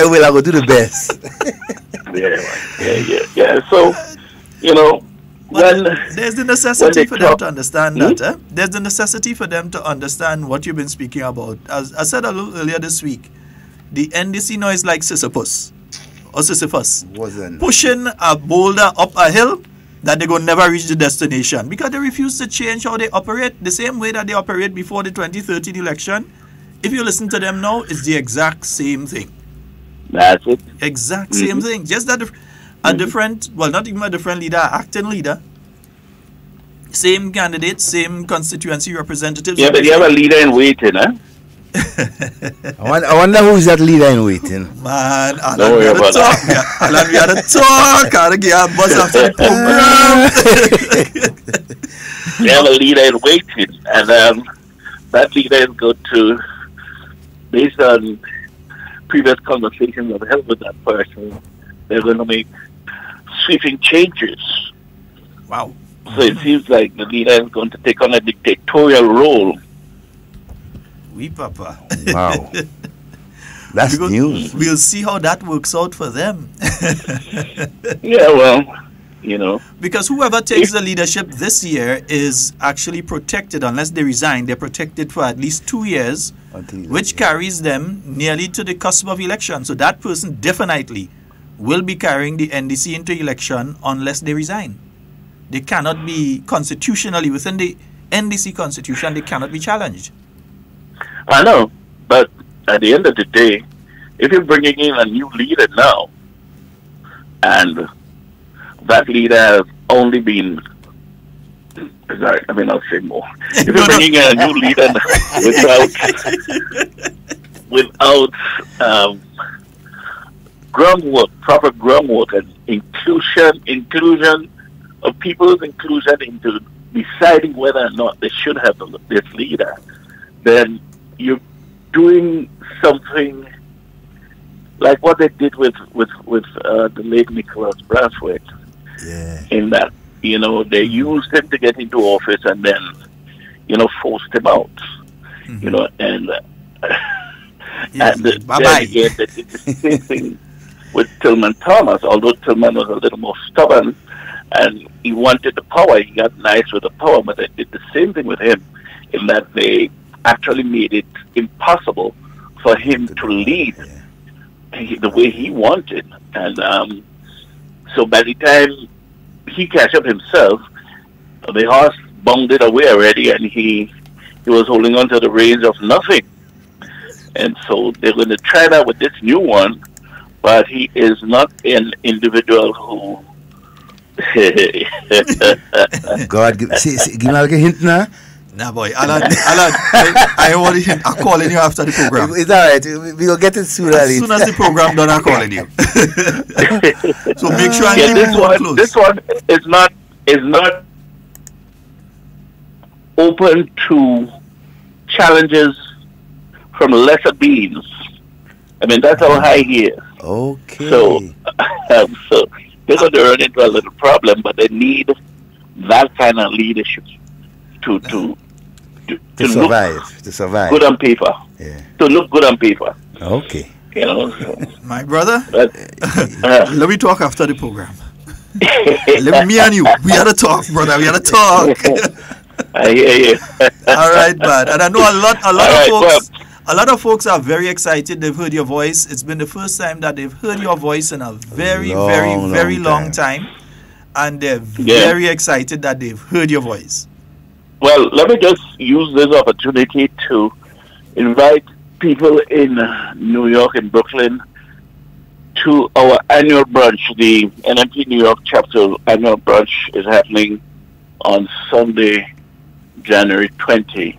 will. I will do the best. Yeah. So, you know, there's the necessity for them to understand that. There's the necessity for them to understand what you've been speaking about. As I said a little earlier this week, the NDC now is like Sisyphus. Pushing a boulder up a hill that they're going to never reach the destination because they refuse to change how they operate the same way that they operate before the 2013 election. If you listen to them now, it's the exact same thing. That's it. Exact same thing. Just that a different, well, not even a different leader, acting leader. Same candidate, same constituency representatives. Yeah, but you have a leader in waiting, huh? I wonder who's that leader in waiting. Man, Alan, we had a talk. Alan, we had a talk. I'll get a buzz after the program. We have a leader in waiting, and that leader is going to, based on previous conversations I've held with that person, they're going to make sweeping changes. Wow. So it seems like the leader is going to take on a dictatorial role. Oui, Papa. Wow. That's news. We'll see how that works out for them. Yeah, well, you know. Because whoever takes the leadership this year is actually protected. Unless they resign, they're protected for at least 2 years, which carries them nearly to the cusp of election. So that person definitely will be carrying the NDC into election unless they resign. They cannot be constitutionally, within the NDC constitution, they cannot be challenged. I know, but at the end of the day, if you're bringing in a new leader now, and that leader has only been, sorry, I'll say more. If you're bringing in a new leader without groundwork, proper groundwork, and inclusion of people's inclusion into deciding whether or not they should have this leader, then you're doing something like what they did with the late Nicholas Brathwaite. Yeah. In that, they used him to get into office and then, forced him out. And bye-bye. Again, they did the same thing with Tillman Thomas, although Tillman was a little more stubborn and he wanted the power. He got nice with the power, but they did the same thing with him in that they actually made it impossible for him to lead the way he wanted. And so by the time he catch up himself, the horse bounded away already, and he was holding on to the reins of nothing. And so they're going to try that with this new one, but he is not an individual who... God, give me a hint now. Nah, boy, Alan, I want to. I'm calling you after the program. It's all right. We'll get it sooner. As soon as the program done, I'm calling you. So make sure I keep this one close. This one is not open to challenges from lesser beings. That's how high he is. Okay. So they're going to run into a little problem, but they need that kind of leadership to survive. Good on paper. Yeah. To look good on paper. Okay. So. My brother, let me talk after the program. Me and you, we had a talk, brother. We had a talk. I hear you. All right, man. And I know a lot of folks are very excited. They've heard your voice. It's been the first time that they've heard your voice in a very long time. And they're very excited that they've heard your voice. Well, let me just use this opportunity to invite people in New York and Brooklyn to our annual brunch. The NMP New York chapter annual brunch is happening on Sunday, January 20.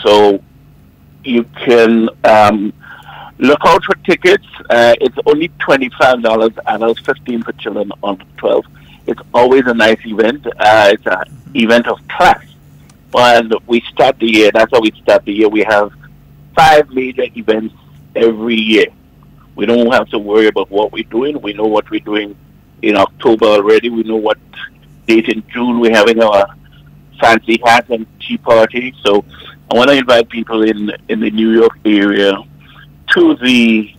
So you can look out for tickets. It's only $25, adults, 15 for children under 12. It's always a nice event. It's an event of class. And we start the year, that's how we start the year. We have 5 major events every year. We don't have to worry about what we're doing. We know what we're doing in October already. We know what date in June we're having our fancy hat and tea party. So I want to invite people in the New York area to the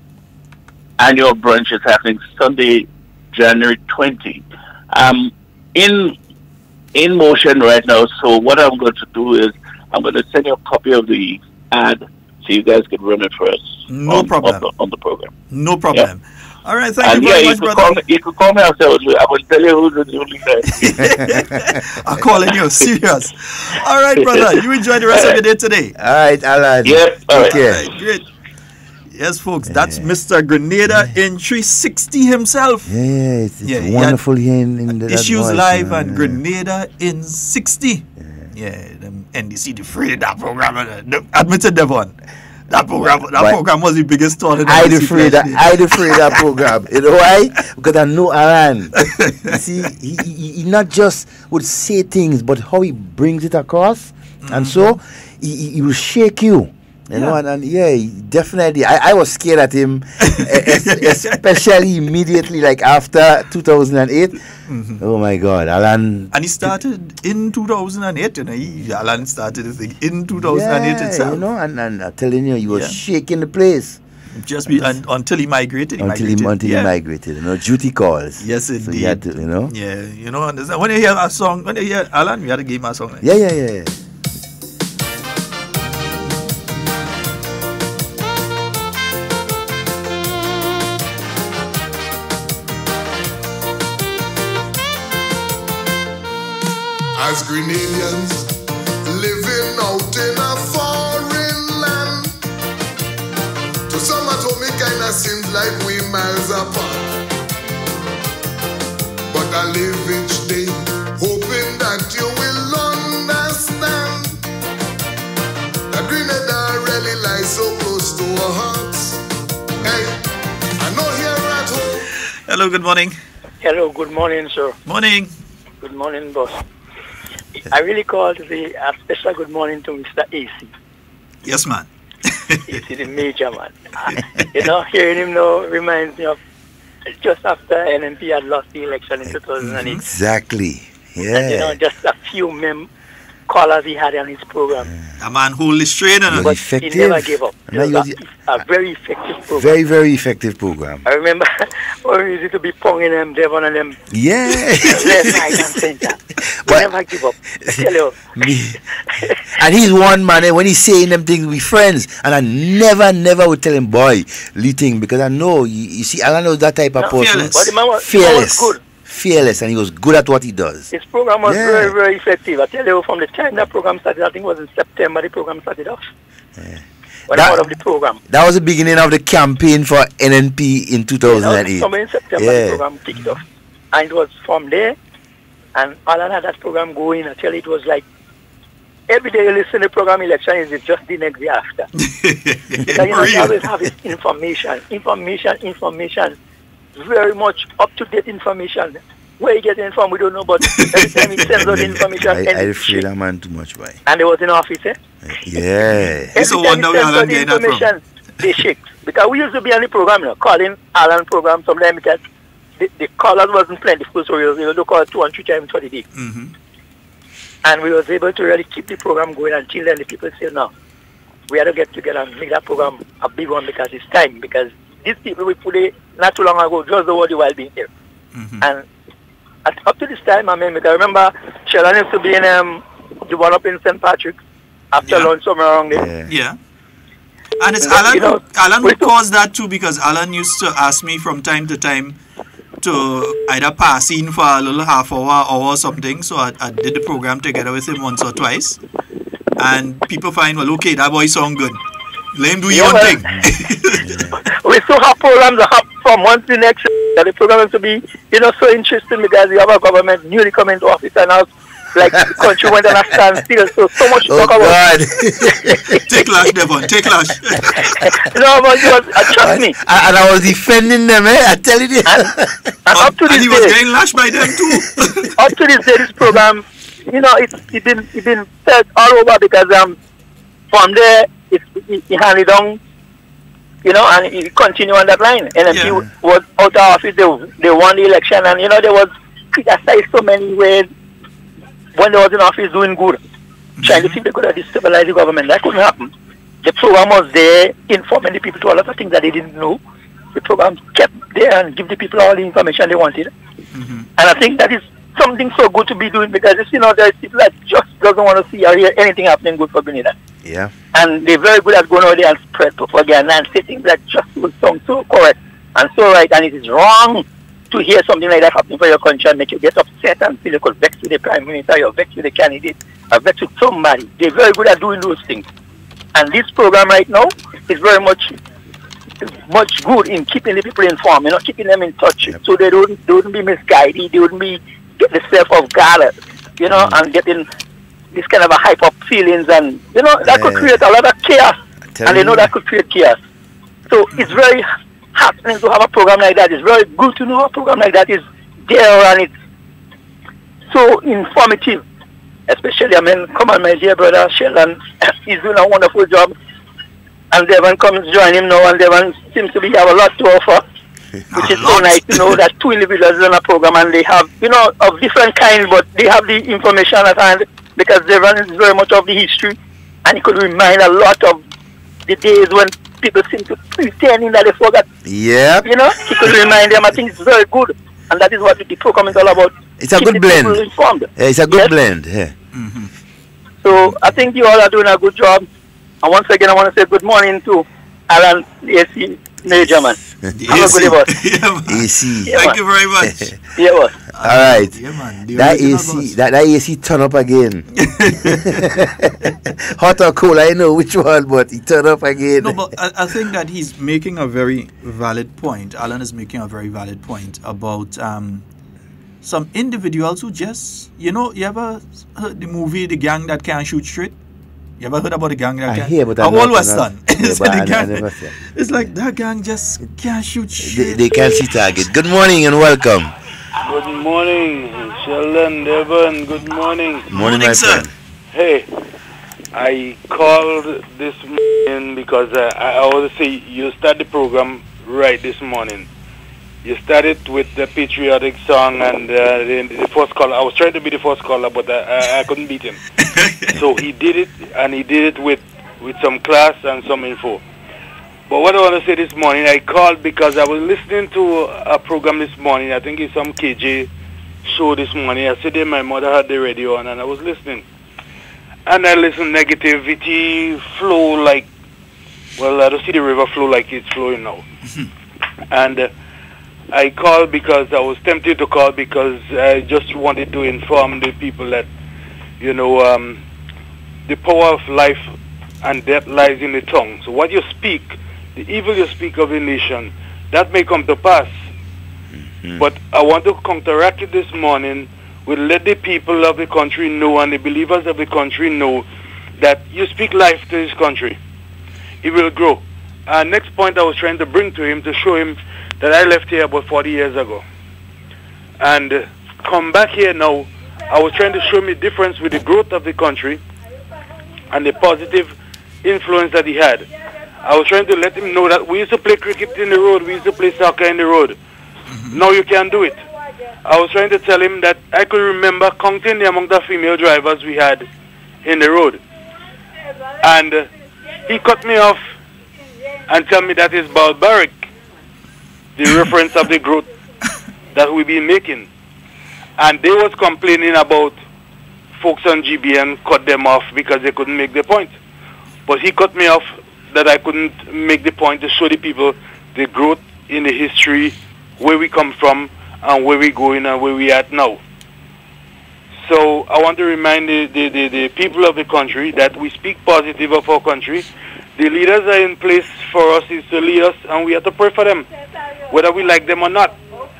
annual brunch. It's happening Sunday, January 20. In motion right now. So what I'm going to do is I'm going to send you a copy of the ad so you guys can run it for us. No problem. On the program. No problem. Yeah. All right, thank you very much, brother. You can call me afterwards. I will tell you who's the new leader. I'm calling you, serious. All right, brother. You enjoy the rest of your day today. All right, Alan. Yep. All right. Okay. Great. Yes, folks, that's Mr. Grenada in 360 himself. Yeah, it's wonderful here in the Issues voice, Live and Grenada in 60. Yeah, them NDC defrated that program. Admitted Devon. That program was the biggest tournament. I defraid that program. You know why? Because I know Alan. You see, he not just would say things, but how he brings it across. And so he will shake you. You know, and definitely. I was scared at him, especially immediately, like after 2008. Oh my God, Alan! And he started in 2008. You know, Alan started the thing in 2008 itself. You know, and I'm telling you, he was shaking the place. Until he migrated. Until he migrated. You know, duty calls. Yes, indeed. So he had to, you know. Yeah, you know, understand. When you hear a song, when you hear Alan, we had to give him a song. Yeah. As Grenadians living out in a foreign land, to some at home it kinda seems like we miles apart. But I live each day hoping that you will understand that Grenada really lies so close to our hearts. Hey, I know here at home. Hello, good morning. Hello, good morning, sir. Morning. Good morning, boss. I really called to say a special good morning to Mr. AC. Yes, man. AC, the major man. You know, hearing him now reminds me of just after NMP had lost the election in 2008. Exactly. Yeah. And, you know, just a few callers he had on his program. A man who is straight and but he never gave up. It was a very effective program. Very, very effective program. I remember when we used to be ponging them, Devon and them. Yeah. Left, right, and center. We never give up. I tell you. And he's one man, when he's saying them things, we friends. And I never would tell him, boy, Leeting, because I know, you see, Alan was that type of person. Fearless. But the man was good. Fearless, and he was good at what he does. His program was very, very effective. I tell you, from the time that program started, I think it was in September, the program started off. Yeah. Part of the program. That was the beginning of the campaign for NNP in 2008. Somewhere in September, the program kicked off. And it was from there, and Alan had that program going. I tell you, it was like, every day you listen to the program, election is just the next day after. Because, you know, you always have this information. Very much up-to-date information. Where you get the information, we don't know, but every time he sends out the information, I feel that man too much, boy. And they was in office, eh? Yeah. Every time he sends out the information, they shake. Because we used to be on the program, you know, calling Alan program sometimes because the callers wasn't plentiful, so we were able to call 2 and 3 times for the day. And we was able to really keep the program going until then the people say, no, we had to get together and make that program a big one because it's time. Because these people we put it not too long ago, just the WI being here. And up to this time, I remember Sheldon used to be in the one up in St. Patrick's after lunch somewhere around there. Yeah. And it's Alan, Alan who caused that too, because Alan used to ask me from time to time to either pass in for a little half hour or something. So I did the program together with him once or twice. And people find, well, okay, that boy sound good. Let him do your own thing. We still have programs that happen from one to the next. The program has to be, so interesting because you have a government newly coming into office and now, like, the country went on a standstill. So much to talk about. Take lash, Devon. Take lash. No, but trust me. And I was defending them, I tell you. And up to this and he was getting lashed by them too. Up to this day, this program, it been said all over because from there he handed down, and he continued on that line. NMP was out of office. They won the election, and there was criticized so many ways when they was in office doing good, trying to see if they could have destabilized the government. That couldn't happen. The program was there, informing the people to a lot of things that they didn't know. The program kept there and give the people all the information they wanted. And I think that is something so good to be doing because there's people that just doesn't want to see or hear anything happening good for Grenada. Yeah. And they're very good at going out there and spread propaganda and say things that just will sound so correct and so right, and it is wrong to hear something like that happening for your country and make you get upset and feel you could vex with the Prime Minister, you're vexed with the candidate, or vex with somebody. They're very good at doing those things. And this program right now is very much good in keeping the people informed, keeping them in touch, so they wouldn't be misguided, they wouldn't be get themselves off guard, and getting this kind of a hype up feelings, and that could create a lot of chaos, and they know that could create chaos. So it's very happening to have a program like that. It's very good to know a program like that is there and it's so informative. Especially, come on, my dear brother Sheldon, he's doing a wonderful job. And Devon comes to join him now, and Devon seems to have a lot to offer, which is so nice to know that two individuals on a program and they have, of different kinds, but they have the information at hand because Devon is very much of the history, and he could remind a lot of the days when people seem to pretending that they forgot. Yeah. He could remind them. I think it's very good, and that is what the program is all about. It's a good blend. Informed. Yeah, it's a good blend. Yeah. So I think you all are doing a good job. And once again, I want to say good morning to Alan, AC Major, man. Have a good day, boss. AC. Thank you very much. Yeah, boss. All right. Yeah, man. That AC turn up again. Hot or cold, I know which one, but he turn up again. No, but I think that he's making a very valid point. Alan is making a very valid point about some individuals who just, you ever heard the movie The Gang That Can't Shoot Straight? You ever heard about the gang that hear, but all Western. Yeah, it's like that gang just can't shoot shit. They can't see target. Good morning and welcome. Good morning, Sheldon, Devon. Good morning. Morning, my friend. Hey, I called this morning because I always say you start the program right this morning. You started with the patriotic song and the first caller. I was trying to be the first caller, but I couldn't beat him. So he did it, and he did it with some class and some info. But what I want to say this morning, I called because I was listening to a program this morning. I think it's some KJ show this morning. I said that my mother had the radio on, and I was listening. And I listened, negativity flow like, well, I don't see the river flow like it's flowing now. And I called because I was tempted to call because I just wanted to inform the people that, the power of life and death lies in the tongue. So what you speak, the evil you speak of a nation, that may come to pass. But I want to counteract it this morning with let the people of the country know and the believers of the country know that you speak life to this country. It will grow. Next point I was trying to bring to him to show him that I left here about 40 years ago. And come back here now, I was trying to show him the difference with the growth of the country and the positive influence that he had. I was trying to let him know that we used to play cricket in the road, we used to play soccer in the road. Now you can't do it. I was trying to tell him that I could remember counting the amount of female drivers we had in the road. And he cut me off and tell me that is barbaric, the reference of the growth that we've been making. And they was complaining about folks on GBN cut them off because they couldn't make the point. But he cut me off that I couldn't make the point to show the people the growth in the history, where we come from, and where we're going and where we at now. So I want to remind the people of the country that we speak positive of our country. The leaders are in place for us is to lead us, and we have to pray for them, whether we like them or not.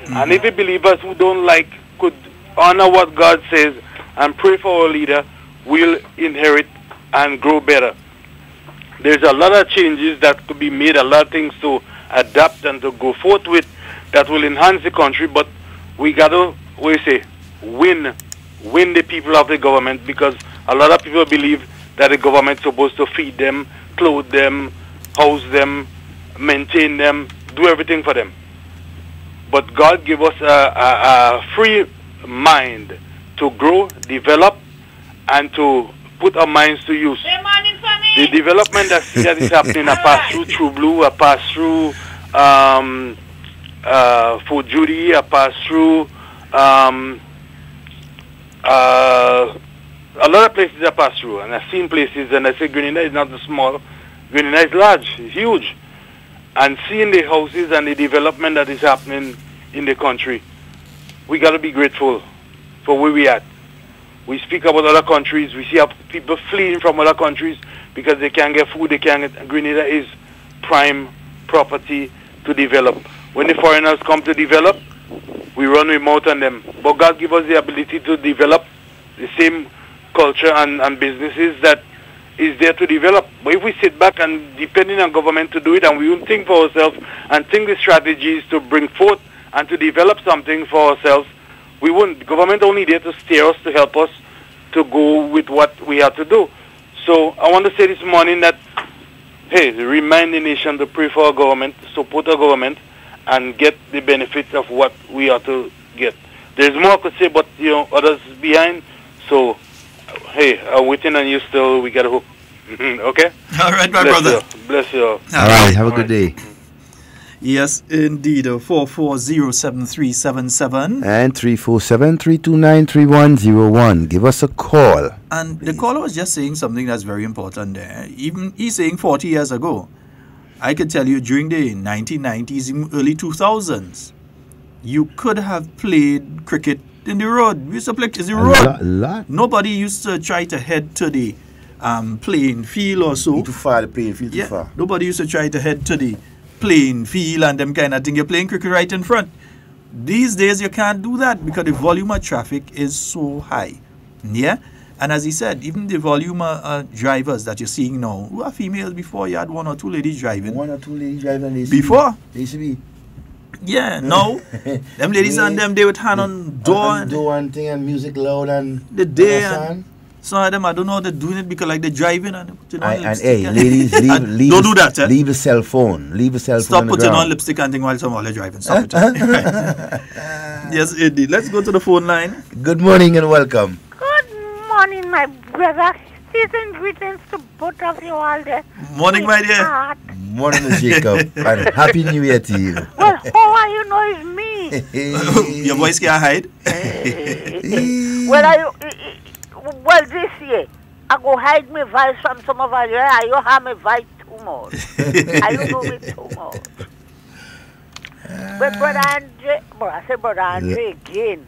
And if the believers who don't like could honor what God says and pray for our leader, we'll inherit and grow better. There's a lot of changes that could be made, a lot of things to adapt and to go forth with that will enhance the country, but we got to, win the people of the government, because a lot of people believe that the government's supposed to feed them, clothe them, house them, maintain them, do everything for them. But God gave us a free mind to grow, develop, and to put our minds to use. The development that is happening, I pass through True Blue, I pass through Fort Judy, I pass through a lot of places I pass through, and I've seen places, and I say Grenada is not small, Grenada is large, it's huge. And seeing the houses and the development that is happening in the country, we got to be grateful for where we at. We speak about other countries, we see how people fleeing from other countries because they can't get food, they can't get, Grenada is prime property to develop. When the foreigners come to develop, we run with mouth on them. But God give us the ability to develop the same culture and businesses that is there to develop. But if we sit back and depending on government to do it, and we won't think for ourselves and think the strategies to bring forth and to develop something for ourselves, we won't. Government only there to steer us, to help us to go with what we have to do. So I want to say this morning that, hey, remind the nation to pray for our government, support our government, and get the benefits of what we are to get. There's more I could say, but others behind. So, hey, I'm waiting on you still. We got a hook. Okay? All right, my brother. Bless you. All right, have a good day. Yes, indeed. 4407377 and 347-329-3101. Give us a call. And the caller was just saying something that's very important there. Even he's saying 40 years ago. I can tell you during the 1990s, even early 2000s, you could have played cricket in the road. We used to play in the road. A lot. Nobody used to try to head to the playing field or so. Too far, the playing field too far. Nobody used to try to head to the playing field and them kind of thing. You're playing cricket right in front. These days you can't do that because the volume of traffic is so high. Yeah? And as he said, even the volume of drivers that you're seeing now, who are females, before you had one or two ladies driving. One or two ladies driving. Before? They used to be. Yeah, no. Them ladies and them, they would hand on door and door and thing and music loud and the day and some of them, I don't know how they're doing it because like they're driving and putting on lipstick. Hey, ladies, leave don't do that. Leave the cell phone. Leave the cell phone. Stop putting on lipstick and thing while they're driving. Stop it. Yes, indeed. Let's go to the phone line. Good morning and welcome. Good morning, my brother. Season greetings to both of you all there. Morning, my dear. Morning, Ms. Jacob. And Happy New Year to you. Well, how are you know it's me? Your voice can't hide. Well, this year, I go hide my voice from some of you. I don't have my voice too much. I don't know me too much. But Brother Andre, I say Brother Andre again.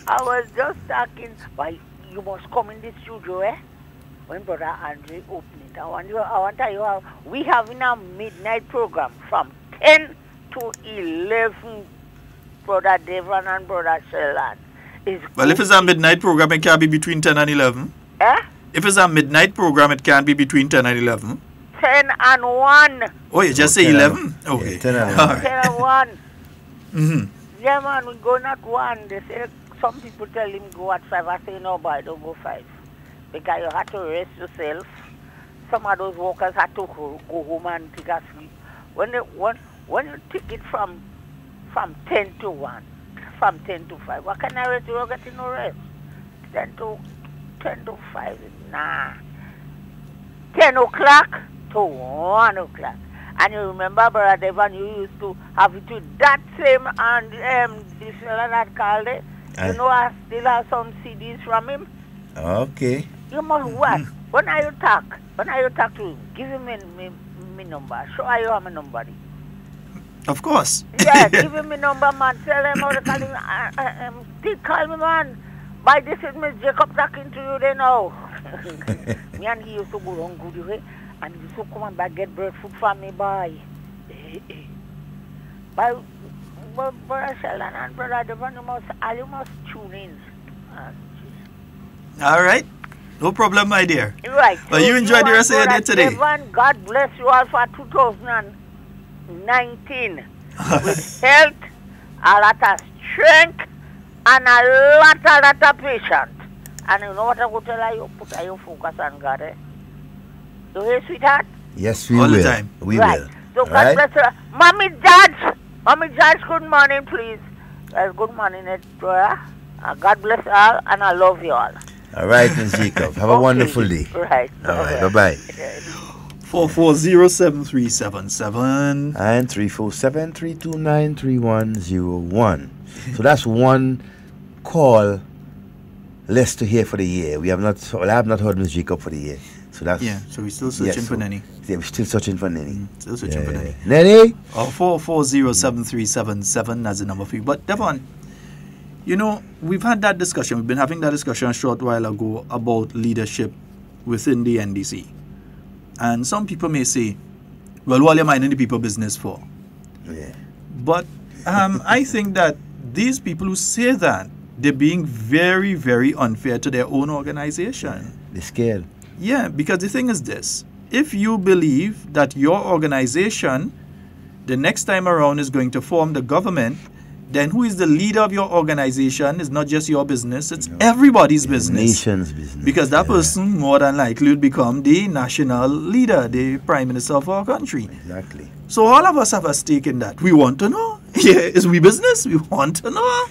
I was just talking, why you must come in the studio, when Brother Andre opened it. I want to tell you how we have in a midnight program from 10 to 11, Brother Devon and Brother Sheldon. Well, if it's a midnight program, it can't be between 10 and 11. If it's a midnight program, it can't be between 10 and 11. 10 and 1. Oh, you just say 11? Okay. 10 and 1. 10 and 1. Mm-hmm. Yeah, man, we go not 1. They say, some people tell him go at 5. I say, no, boy, don't go 5. Because you have to rest yourself. Some of those workers have to go home and take a sleep. When you take it from 10 to 1, from 10 to 5, what kind of rest? You don't get no rest. 10 to 5, nah. 10 o'clock to 1 o'clock. And you remember, Brother Devon, you used to have it with that same and this fella that called it. You know, I still have some CDs from him. Okay. You must what? When are you talk to him? Give him me number. Show you have my number. Of course. Yeah, give him my number, man. Tell him how to call him. Still call me, man. By this is Miss Jacob talking to you there now. Me and he used to go on good way, and he used to come and back get bird food for me, boy. By Brother Sheldon and Brother Devon, you must tune in. All right. No problem, my dear. Right. But so you enjoyed the rest of your day today. Devon, God bless you all for 2019. With health, a lot of strength, and a lot of patience. And you know what I will tell you? Put your focus on God, eh? You hear, sweetheart? Yes, we will. All the time. We will. So God bless her. Mommy Judge, good morning, please. Good morning, brother. God bless all, and I love you all. All right, Ms. Jacob. Have a wonderful day. Right. All right. Bye-bye. 4407377 and 347-329-3101. So that's one call less to hear for the year. I have not heard Ms. Jacob for the year. So that's so we're still searching for Nenny. Yeah, we're still searching for Nenny. Still searching for Nenny. Nenny? 4407377 as the number for you. But Devon, you know, we've had that discussion. We've been having that discussion a short while ago about leadership within the NDC. And some people may say, well, what are you minding the people business for? Yeah. But I think that these people who say that, they're being very, very unfair to their own organization. They're scared. Yeah, because the thing is this. If you believe that your organization, the next time around, is going to form the government, then who is the leader of your organization is not just your business, it's everybody's business. Nation's business. Because that person more than likely will become the national leader, the prime minister of our country. Exactly. So all of us have a stake in that. We want to know. Yeah, is we business? We want to know.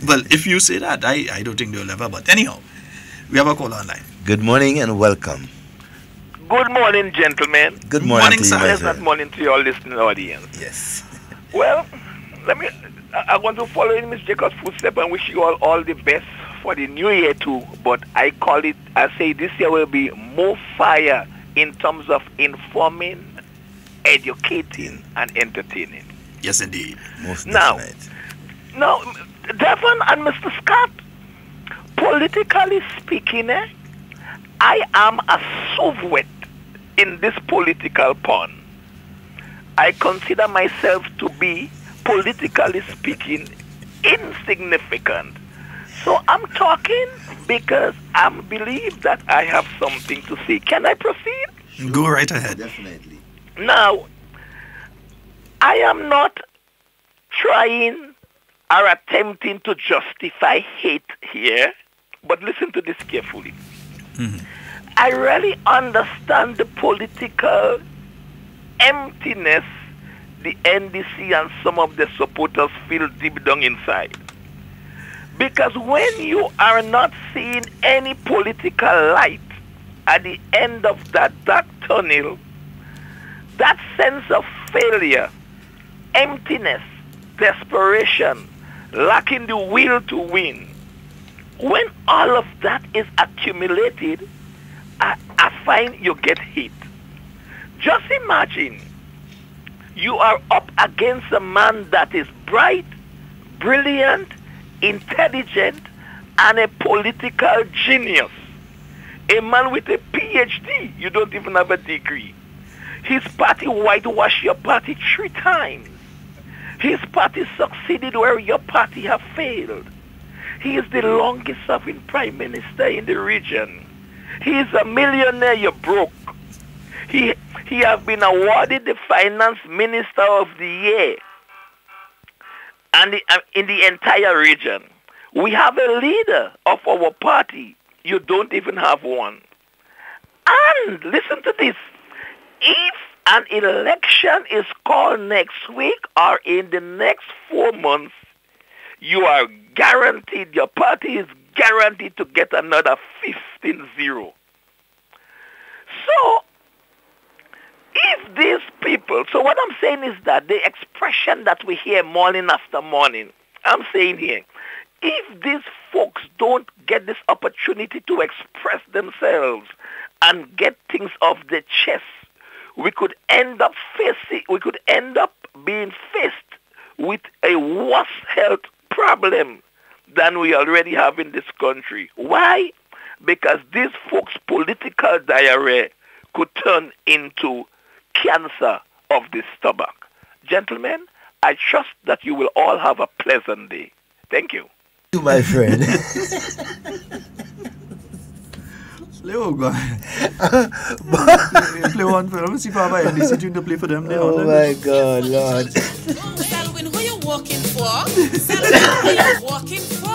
Well, if you say that, I don't think they'll ever. But anyhow, we have a call online. Good morning and welcome. Good morning, gentlemen. Good morning, sir. Pleasant morning to your listening audience. Yes. Well, I want to follow in Ms. Jacob's footsteps and wish you all the best for the new year too. But I say this year will be more fire in terms of informing, educating, and entertaining. Yes, indeed. Most now, Devon and Mr. Scott, politically speaking, I am a Soviet in this political pond. I consider myself to be, politically speaking, insignificant. So I'm talking because I believe that I have something to say. Can I proceed? Go right ahead. Definitely. Now, I am not trying or attempting to justify hate here, but listen to this carefully. Mm-hmm. I really understand the political emptiness the NDC and some of the supporters feel deep down inside. Because when you are not seeing any political light at the end of that dark tunnel, that sense of failure, emptiness, desperation, lacking the will to win, when all of that is accumulated, I find you get hit. Just imagine you are up against a man that is bright, brilliant, intelligent, and a political genius. A man with a PhD. You don't even have a degree. His party whitewashed your party 3 times. His party succeeded where your party have failed. He is the longest serving prime minister in the region. He is a millionaire, you're broke. He has been awarded the finance minister of the year and in the entire region. We have a leader of our party. You don't even have one. And listen to this. If an election is called next week or in the next 4 months, you are guaranteed, your party is guaranteed to get another 15-0. So, if these people, so what I'm saying is that the expression that we hear morning after morning, I'm saying here, if these folks don't get this opportunity to express themselves and get things off the chest, we could end up being faced with a worse health problem than we already have in this country. Why? Because these folks' political diarrhea could turn into cancer of the stomach. Gentlemen, I trust that you will all have a pleasant day. Thank you. To my friend. Leo, go play one for them. See if I have NDC tune to play for them. Oh my God, Lord. Selwyn, who you walking for? Selwyn, who you walking for?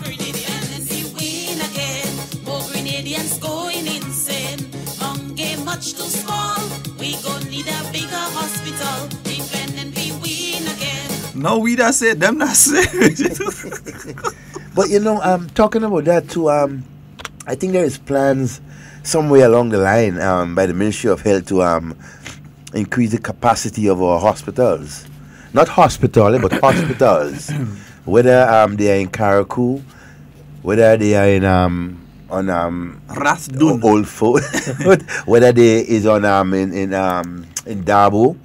Grenadians, we win again. More Grenadians going insane. Game much too small. We gon' need a bigger hospital. Independent, we win again. No, we that say them that say. But talking about that too, I think there is plans somewhere along the line by the Ministry of Health to increase the capacity of our hospitals. Not hospital, but hospitals. Whether they are in Carriacou, whether they are in Old Fort, whether they is on in Dabo,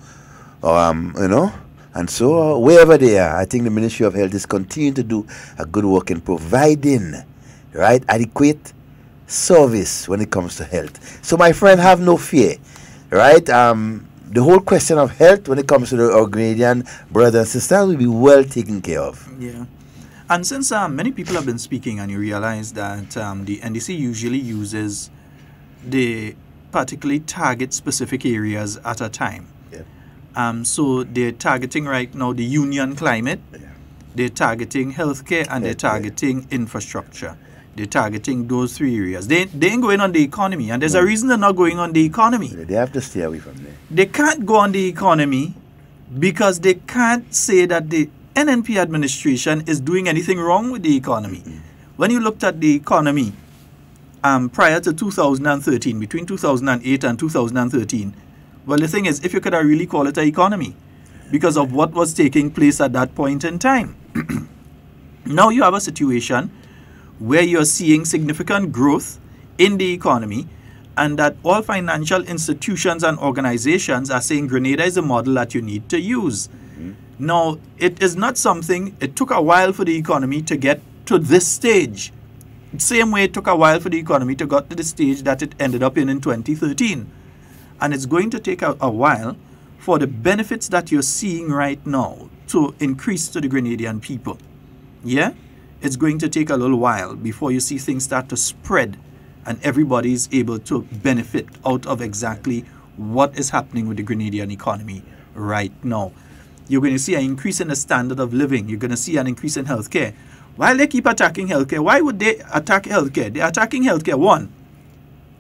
or and so wherever they are, I think the Ministry of Health is continuing to do a good work in providing adequate service when it comes to health. So my friend, have no fear, right? The whole question of health when it comes to our Grenadian brothers and sisters will be well taken care of. Yeah. And since many people have been speaking, and you realize that the NDC usually uses the particularly target specific areas at a time. Yeah. So they're targeting right now the union climate, they're targeting healthcare, and they're targeting infrastructure. They're targeting those three areas. They ain't going on the economy, and there's a reason they're not going on the economy. They have to stay away from there. They can't go on the economy because they can't say that the NNP administration is doing anything wrong with the economy. When you looked at the economy prior to 2013, between 2008 and 2013, well, the thing is, if you could really call it an economy because of what was taking place at that point in time. Now you have a situation where you're seeing significant growth in the economy, and that all financial institutions and organizations are saying Grenada is a model that you need to use. Now, it is not something, it took a while for the economy to get to this stage. Same way it took a while for the economy to get to the stage that it ended up in 2013. And it's going to take a while for the benefits that you're seeing right now to increase to the Grenadian people. Yeah? It's going to take a little while before you see things start to spread and everybody is able to benefit out of exactly what is happening with the Grenadian economy right now. You're going to see an increase in the standard of living. You're going to see an increase in healthcare. While they keep attacking healthcare, why would they attack healthcare? They're attacking healthcare. One,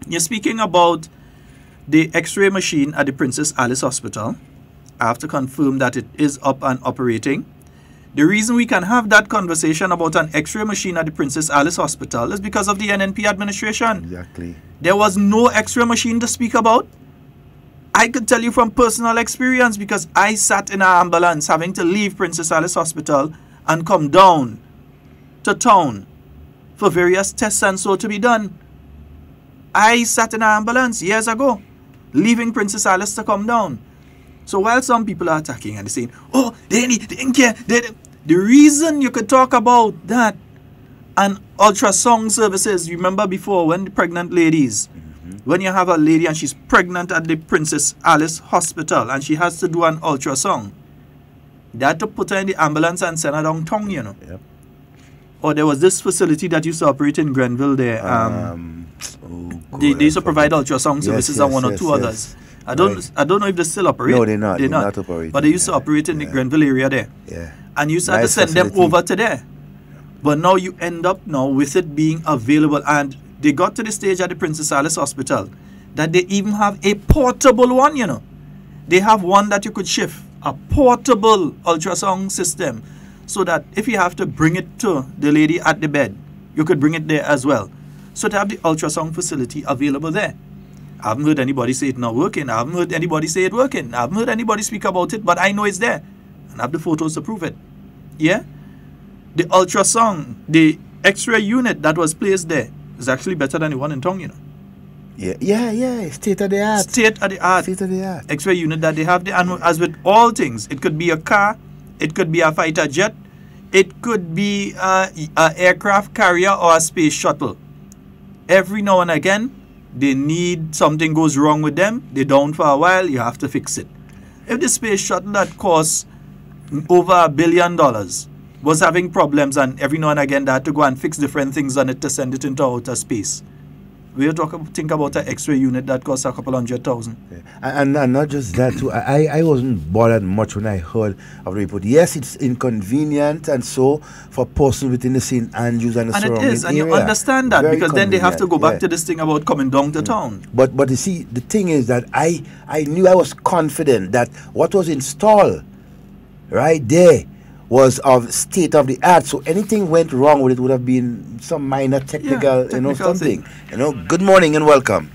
you're speaking about the X-ray machine at the Princess Alice Hospital. I have to confirm that it is up and operating. The reason we can have that conversation about an X-ray machine at the Princess Alice Hospital is because of the NNP administration. Exactly. There was no X-ray machine to speak about. I could tell you from personal experience because I sat in an ambulance having to leave Princess Alice Hospital and come down to town for various tests and so to be done. I sat in an ambulance years ago, leaving Princess Alice to come down. So while some people are attacking and they're saying, oh, they didn't care. The reason you could talk about that and ultrasound services, remember before when the pregnant ladies, when you have a lady and she's pregnant at the Princess Alice Hospital and she has to do an ultrasound, they had to put her in the ambulance and send her downtown, you know. Yep. Or there was this facility that used to operate in Grenville there. They used to provide ultrasound services and one or two others. I don't know if they still operate. No, they're not. They're not operating. But they used to operate in the Grenville area there. Yeah. And you used to have to send them over to there. But now you end up now with it being available. And they got to the stage at the Princess Alice Hospital that they even have a portable one, you know. They have one that you could shift, a portable ultrasound system, so that if you have to bring it to the lady at the bed, you could bring it there as well. So to have the ultrasound facility available there. I haven't heard anybody say it's not working. I haven't heard anybody say it's working. I haven't heard anybody speak about it, but I know it's there. And I have the photos to prove it. Yeah? The ultrasound, the X-ray unit that was placed there is actually better than the one in town, you know. Yeah. State of the art. State of the art. X-ray unit that they have there. And as with all things, it could be a car, it could be a fighter jet, it could be an aircraft carrier or a space shuttle. Every now and again, they need something goes wrong with them. They're down for a while. You have to fix it. If the space shuttle that costs over $1 billion was having problems, and every now and again they had to go and fix different things on it to send it into outer space, we'll think about an X-ray unit that costs a couple $100,000. And not just that too. I wasn't bothered much when I heard of the report. Yes, it's inconvenient and so for persons within the St. Andrews and the surrounding area. And it is, and you understand that because then they have to go back to this thing about coming down to town. But you see, the thing is that I knew, I was confident that what was installed right there was of state of the art. So anything went wrong with it would have been some minor technical something. Good morning and welcome.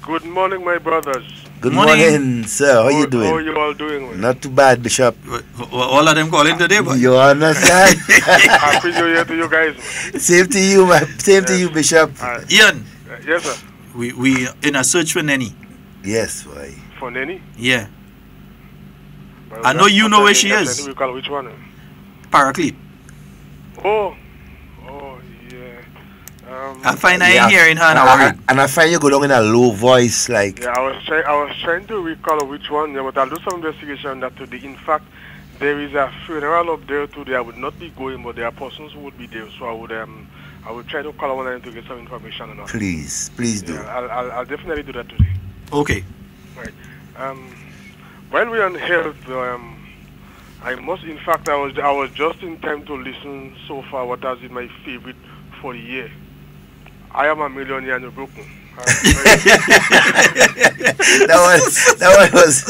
Good morning, my brothers. Good morning, sir. How you doing? How are you all doing? Man? Not too bad, Bishop. All of them calling today, but you understand? Happy New Year to you guys. Man. Same to you, man. Same to you, Bishop. Ian. Yes, sir. We in a search for Nenny. Yes, why? For Nenny? Yeah. Well, I know you know where she is. We call which one? Paraclete. Oh, yeah. I find I ain't hearing her and and I find you go down in a low voice, like. Yeah, I was trying to recall which one, but I'll do some investigation on that today. In fact, there is a funeral up there today. I would not be going, but there are persons who would be there, so I would try to call one of them to get some information on that. Please do. Yeah, I'll definitely do that today. Okay. Right. While we're on health, I must, in fact, I was just in time to listen so far what has been my favorite for the year. I am a millionaire and broken. that one was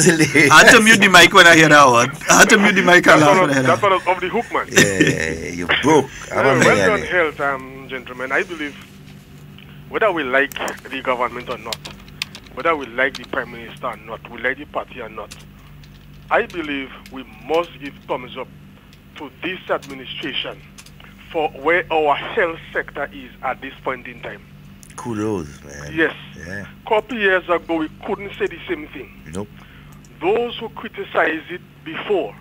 hilarious. I had to mute the mic when I hear that one. I had to mute the mic and laugh when I hear that. That's one of the hook, man. Yeah, you broke. Well, on health, gentlemen, I believe whether we like the government or not, whether we like the Prime Minister or not, we like the party or not, I believe we must give thumbs up to this administration for where our health sector is at this point in time. Kudos, man. Yes. Yeah. Couple years ago, we couldn't say the same thing. Nope. Those who criticized it before,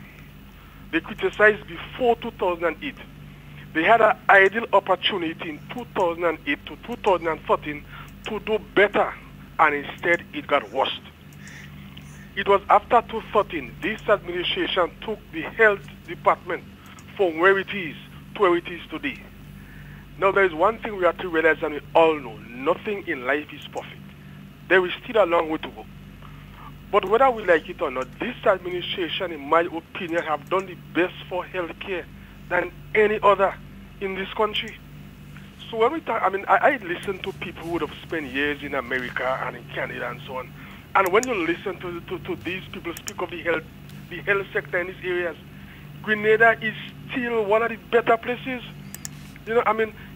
they criticized before 2008. They had an ideal opportunity in 2008 to 2014 to do better, and instead it got worse. It was after 2013, this administration took the health department from where it is to where it is today. Now, there is one thing we have to realize, and we all know, nothing in life is perfect. There is still a long way to go. But whether we like it or not, this administration, in my opinion, have done the best for healthcare than any other in this country. So when we talk, I listen to people who would have spent years in America and in Canada and so on. And when you listen to these people speak of the health sector in these areas, Grenada is still one of the better places.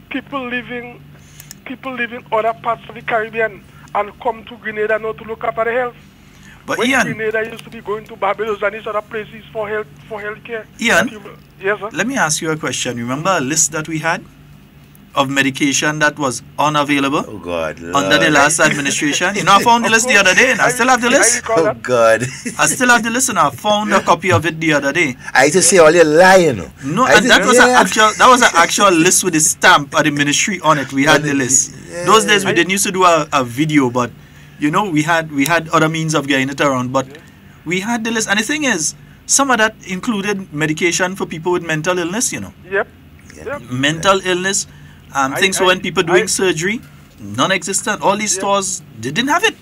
People living other parts of the Caribbean and come to Grenada now to look after the health. But when Ian, Grenada used to be going to Barbados and these other places for healthcare. Ian, yes, sir? Let me ask you a question. Remember a list that we had of medication that was unavailable under the last administration? I found the list the other day and I still have the list. Oh God. I still have the list and I found a copy of it the other day. I just say all you're lying. No, and that was an actual list with a stamp of the ministry on it. We had the list. Those days we didn't used to do a video, but we had other means of getting it around, but we had the list. And the thing is, some of that included medication for people with mental illness, Yep. Mental illness. Things for when people doing surgery, non-existent. All these stores, they didn't have it.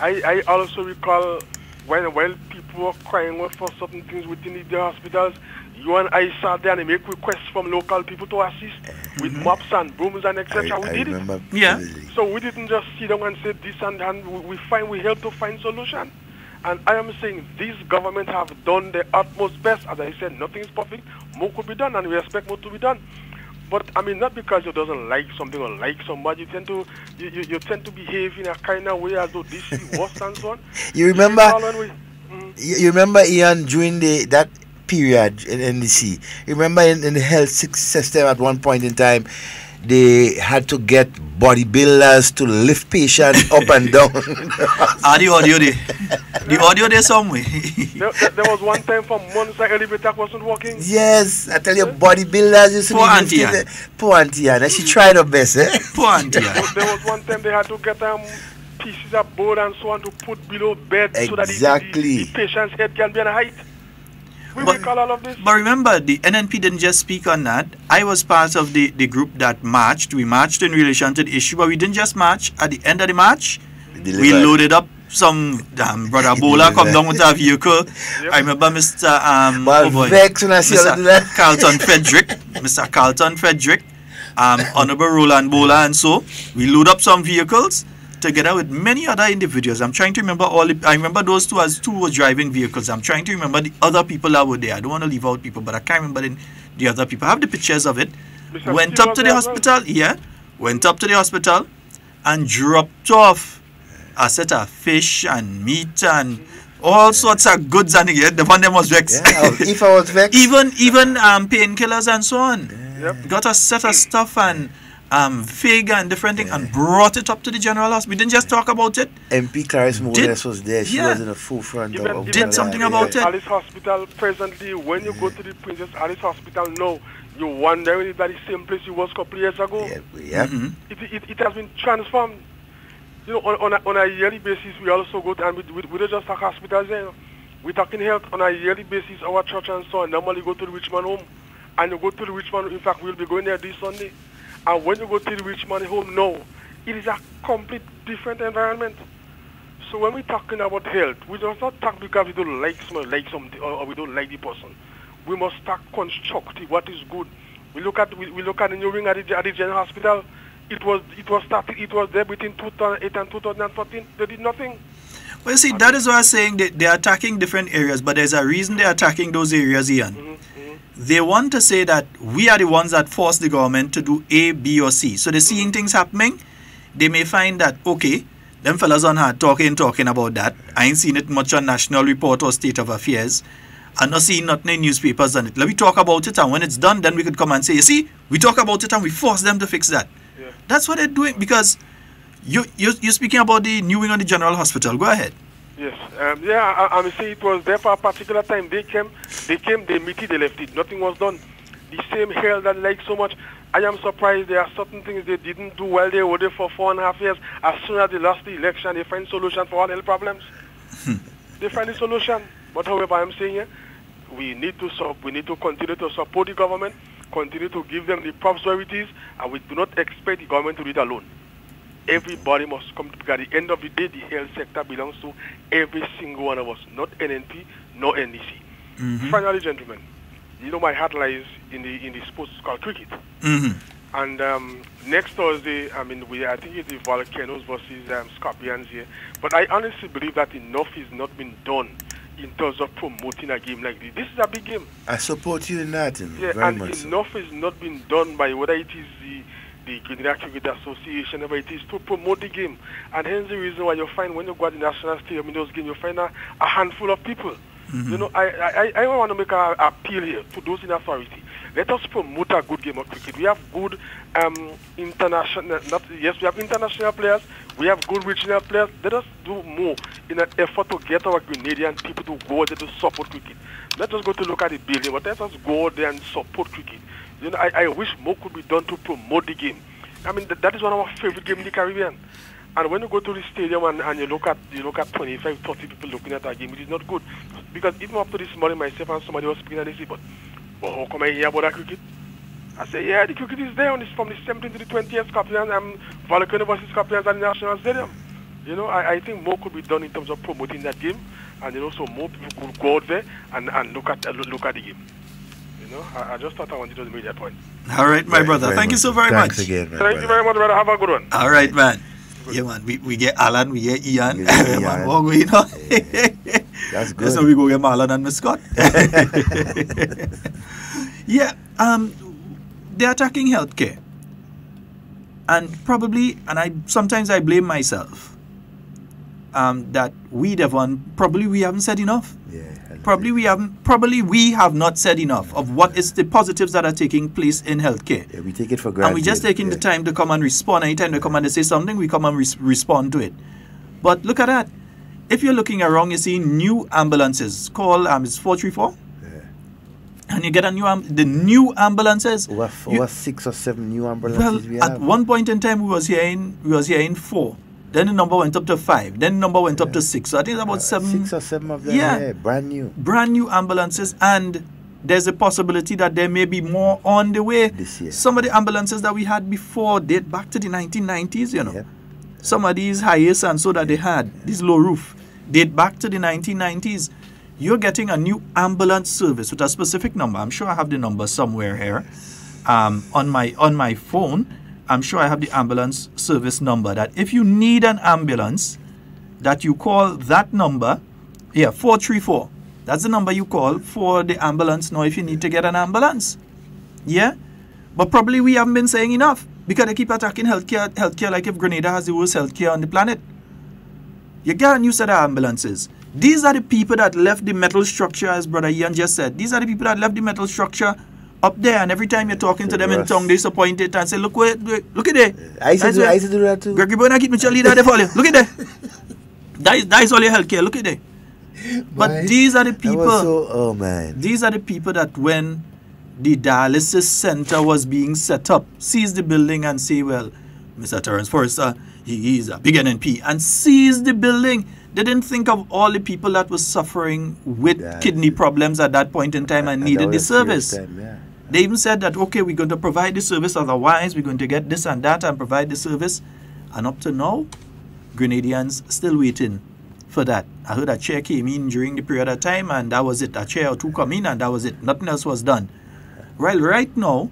I also recall when people were crying out for certain things within the hospitals, you and I sat there and they make requests from local people to assist with mops and brooms and etc. We did it. Yeah. So we didn't just sit down and say this and we help to find solution. And I am saying this government have done their utmost best. As I said, nothing is perfect. More could be done and we expect more to be done. But not because you doesn't like something or like somebody, you tend to behave in a kind of way as though this is worse and so on. You remember Ian, during that period in NDC, you remember in the health system at one point in time, they had to get bodybuilders to lift patients up and down. The audio there. The audio there somewhere. there was one time for months the elevator wasn't working. Yes, I tell you, bodybuilders used to Poor Auntie Ann. Poor Auntie Ann. She tried her best, eh? Poor Auntie Ann. There was one time they had to get pieces of board and so on to put below bed so that the patient's head can be on a height. But remember, the NNP didn't just speak on that. I was part of the group that marched. We marched in relation to the issue, but we didn't just march. At the end of the march, we loaded up some Brother Bola come down with a vehicle. Yep. I remember Mr. Mr. Carlton Frederick, Honorable Roland Bola, and so we load up some vehicles together with many other individuals. I'm trying to remember I remember those two as two were driving vehicles. I'm trying to remember the other people that were there. I don't want to leave out people, but I can't remember the other people. I have the pictures of it. Went up to the hospital, went up to the hospital and dropped off a set of fish and meat and all sorts of goods, and the one them was vexed. If I was vexed. even painkillers and so on. Yep. Got a set of stuff and fig and different things and brought it up to the general hospital. We didn't just talk about it. MP Clarice Modes was there. She was in the forefront. Did something about it. Alice Hospital presently, when you go to the Princess Alice Hospital now, you wonder if that is the same place you was a couple of years ago. It has been transformed. You know, on a yearly basis, we also go to, and we don't just talk hospitals there. We're talking health on a yearly basis. Our church and so on normally go to the Richmond home, and you go to the Richmond. In fact, we'll be going there this Sunday. And when you go to the Richmond home now, it is a complete different environment. So when we're talking about health, we don't not talk because we don't like something or we don't like the person. We must talk constructive. What is good? We look at the new wing at the General Hospital. It was there between 2008 and 2014. They did nothing. Well, you see, that is why I'm saying they're attacking different areas, but there's a reason they're attacking those areas, Ian. They want to say that we are the ones that force the government to do A, B, or C. So they're seeing things happening. They may find that, okay, them fellas on hard talking about that. I ain't seen it much on National Report or State of Affairs. I'm not seeing nothing in newspapers on it. Let me talk about it, and when it's done, then we could come and say, you see, we talk about it and we force them to fix that. Yeah. That's what they're doing, because you're speaking about the new wing on the General Hospital. Go ahead. Yes. I say it was there for a particular time. They came, they meet it, they left it. Nothing was done. The same hell that like so much. I am surprised there are certain things they didn't do while they were there for 4.5 years. As soon as they lost the election, they find solution for all health problems. They find a solution. But however, I'm saying here, we need to continue to support the government, continue to give them the props where it is, and we do not expect the government to do it alone. Everybody must come to, because at the end of the day, the health sector belongs to every single one of us, not NNP, nor NDC. Finally, gentlemen, you know my heart lies in the sports called cricket. And next Thursday, I think it's the Volcanoes versus Scorpions here. But I honestly believe that enough is not been done in terms of promoting a game like this. This is a big game. I support you in that. Very much enough is not been done by whether it is the Grenada Cricket Association, whatever it is, to promote the game. And hence the reason why you find when you go to the national stadium in those games, you find a handful of people. You know, I want to make an appeal here to those in authority. Let us promote a good game of cricket. We have good international players. We have good regional players. Let us do more in an effort to get our Grenadian people to go there to support cricket. Let us go to look at the building, but let us go there and support cricket. You know, I wish more could be done to promote the game. I mean, that is one of our favorite games in the Caribbean. And when you go to the stadium and you look at 25, 30 people looking at that game, it is not good. Because even up to this morning, myself and somebody was speaking and they say, but how come I hear about that cricket? I say, yeah, the cricket is there from the 17th to the 20th Scorpions and Volcano versus Scorpions at the National Stadium. You know, I think more could be done in terms of promoting that game, and you know, so more people could go out there and look at the game. You know, I just thought I wanted to make that point. All right, my brother. Thank you so very much. Thanks again, Thank you very much, brother. Have a good one. All right, man. Yeah, man. We get Alan, we get Ian. Man, what we know? That's good. So we go get Marlon and Miss Scott. Yeah, they're attacking healthcare. And probably, and sometimes I blame myself. that we, Devon, probably we haven't said enough. Probably we have not said enough of what is the positives that are taking place in healthcare. We take it for granted. And we're just taking the time to come and respond. Anytime they come and they say something, we come and respond to it. But look at that. If you're looking around, you see new ambulances. Call it's 434. And you get a the new ambulances. Over 6 or 7 new ambulances we have. At one point in time, we was hearing 4. Then the number went up to 5. Then the number went up to 6. So I think it's about 7. 6 or 7 of them, brand new. Brand new ambulances. And there's a possibility that there may be more on the way. This year. Some of the ambulances that we had before date back to the 1990s, you know. Some of these highest and so that they had, this low roof, date back to the 1990s. You're getting a new ambulance service with a specific number. I'm sure I have the number somewhere here on my phone. I'm sure I have the ambulance service number, that if you need an ambulance, that you call that number, 434. That's the number you call for the ambulance now if you need to get an ambulance. Yeah? But probably we haven't been saying enough, because they keep attacking healthcare like if Grenada has the worst healthcare on the planet. You get a new set of ambulances. These are the people that left the metal structure, as Brother Ian just said. These are the people that left the metal structure up there, and every time you're talking to them in tongue, they disappoint it and say, look at there. I used to do that too. Gregory Boy, keep me leader there for you. Look at there. That is all your healthcare. Look at there. But these are the people. These are the people that when the dialysis center was being set up, sees the building and say, well, Mr. Terence Forrester, he is a big NNP, and sees the building. They didn't think of all the people that were suffering with kidney problems at that point in time and needed the service. They even said that, okay, we're going to provide the service, otherwise we're going to get this and that and provide the service. And up to now, Grenadians still waiting for that. I heard a chair came in during the period of time, and that was it. A chair or two come in, and that was it. Nothing else was done. Well, right now,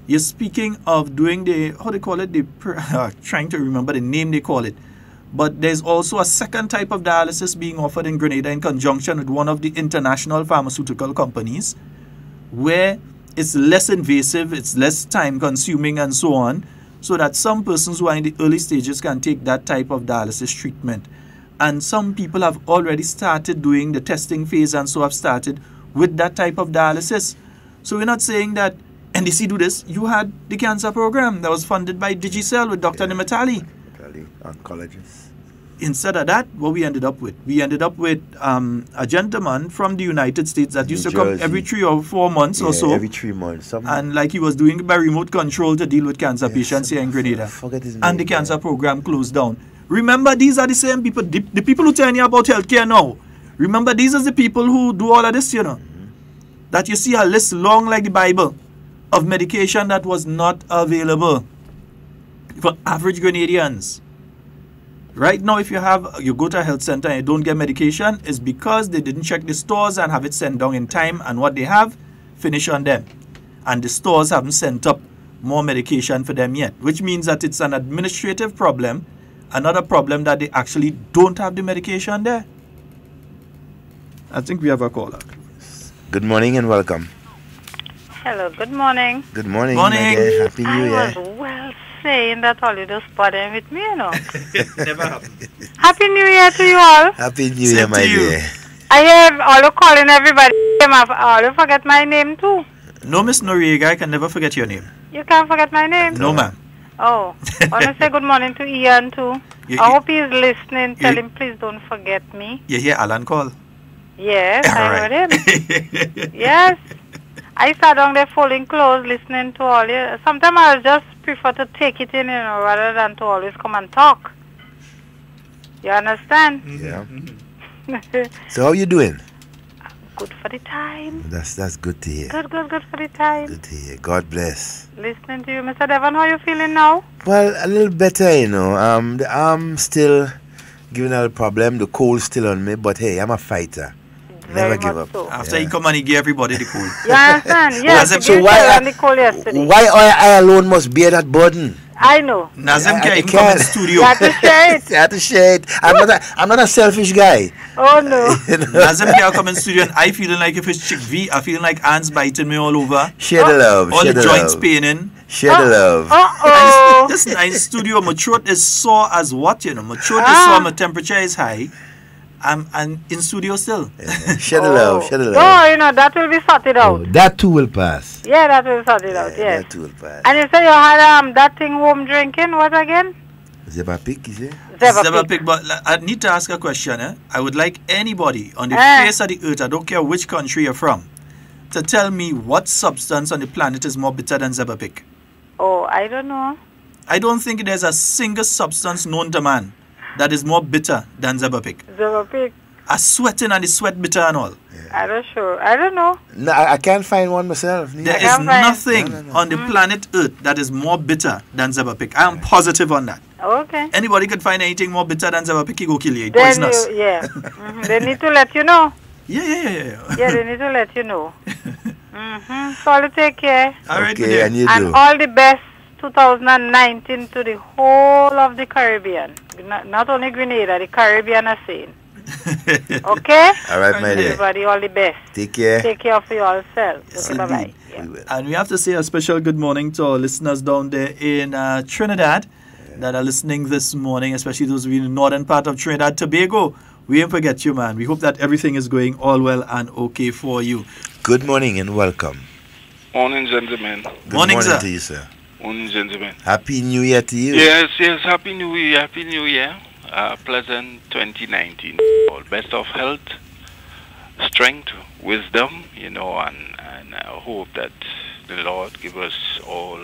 you're speaking of doing the, how they call it, trying to remember the name they call it. But there's also a second type of dialysis being offered in Grenada in conjunction with one of the international pharmaceutical companies, where it's less invasive, it's less time consuming and so on, so that some persons who are in the early stages can take that type of dialysis treatment. And some people have already started doing the testing phase and so have started with that type of dialysis. So we're not saying that NDC do this. You had the cancer program that was funded by Digicel with Dr. Nimitali. Oncologist. Instead of that, what we ended up with? We ended up with a gentleman from the United States that used to come every 3 or 4 months or so. Every 3 months. And like he was doing by remote control to deal with cancer patients here in Grenada. And the cancer program closed down. Remember, these are the same people, the people who tell you about healthcare now. Remember, these are the people who do all of this, you know. That you see a list long like the Bible of medication that was not available for average Grenadians. Right now, if you go to a health center and you don't get medication, it's because they didn't check the stores and have it sent down in time, and what they have, finish on them. And the stores haven't sent up more medication for them yet, which means that it's an administrative problem, another problem that they actually don't have the medication there. I think we have a caller. Good morning and welcome. Hello, good morning. Good morning. Morning. Happy New Year. I was well saying that all you just bothering with me, you know. Never happened. Happy New Year to you all. Happy New Year, my dear. I have all you calling everybody. All you forget my name too. No, Miss Noriega, I can never forget your name. You can't forget my name? No, ma'am. Oh, I want to say good morning to Ian too. I hope he's listening. Tell him please don't forget me. You hear Alan call? Yes, I heard him. Yes. I sat down there folding clothes, listening to all you. Sometimes I just prefer to take it in, you know, rather than to always come and talk. You understand? Yeah. So how you doing? Good for the time. That's good to hear. Good for the time. Good to hear. God bless. Listening to you, Mr. Devon. How you feeling now? Well, a little better, you know. The arm still giving a problem. The cold still on me, but hey, I'm a fighter. Never give up. So. After he come and he gave everybody the cold. You understand? Yes. So why I alone must bear that burden? I know. Nazem can't even come in studio. You have to share it. You have to share it. I'm not a selfish guy. Oh no. Nazem can't come in studio and I feeling like if it's Chick V, I feeling like ants biting me all over. Share the love. All share the the joints love. paining. Share the love. Uh-oh. This nice studio, my throat is sore as what, you know. My throat is sore, my temperature is high. I'm in studio still. Share the love. Share the love. No, you know, that will be sorted out. Oh, that too will pass. Yeah, that will sort it out, yes. That too will pass. And you say you had that thing home drinking, what again? Zebapik, is it? Zebapik, but I need to ask a question. I would like anybody on the face of the earth, I don't care which country you're from, to tell me what substance on the planet is more bitter than Zebapik. Oh, I don't know. I don't think there's a single substance known to man that is more bitter than Zebapik. Zebapik. A sweating and the sweat bitter and all. I don't sure. I don't know. No, I can't find one myself. There is nothing on the planet Earth that is more bitter than Zebapik. I am positive on that. Okay. Anybody could find anything more bitter than Zebapik, you go kill you. It's poisonous. They need to let you know. Yeah. Yeah, they need to let you know. So you take care. All right, okay, and you and do. all the best 2019 to the whole of the Caribbean. Not only Grenada, the Caribbean are saying. Okay? All right, my dear. Everybody, all the best. Take care. Take care of yourself. Yes, okay, bye-bye. And we have to say a special good morning to our listeners down there in Trinidad that are listening this morning, especially those in the northern part of Trinidad Tobago. We ain't forget you, man. We hope that everything is going all well and okay for you. Good morning and welcome. Morning, gentlemen. Good morning sir. to you, sir. Morning, gentlemen. Happy New Year to you. Yes, Happy New Year. Happy New Year. Pleasant 2019. All best of health, strength, wisdom, and I hope that the Lord give us all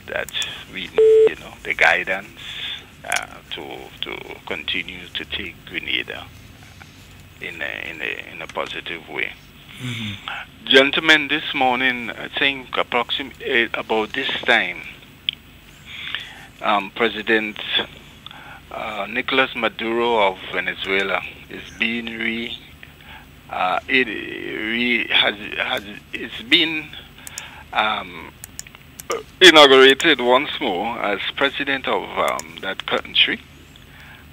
that we need, the guidance to continue to take Grenada in a positive way. Mm-hmm. Gentlemen, this morning, I think approximately about this time, President Nicolas Maduro of Venezuela is being inaugurated once more as president of that country,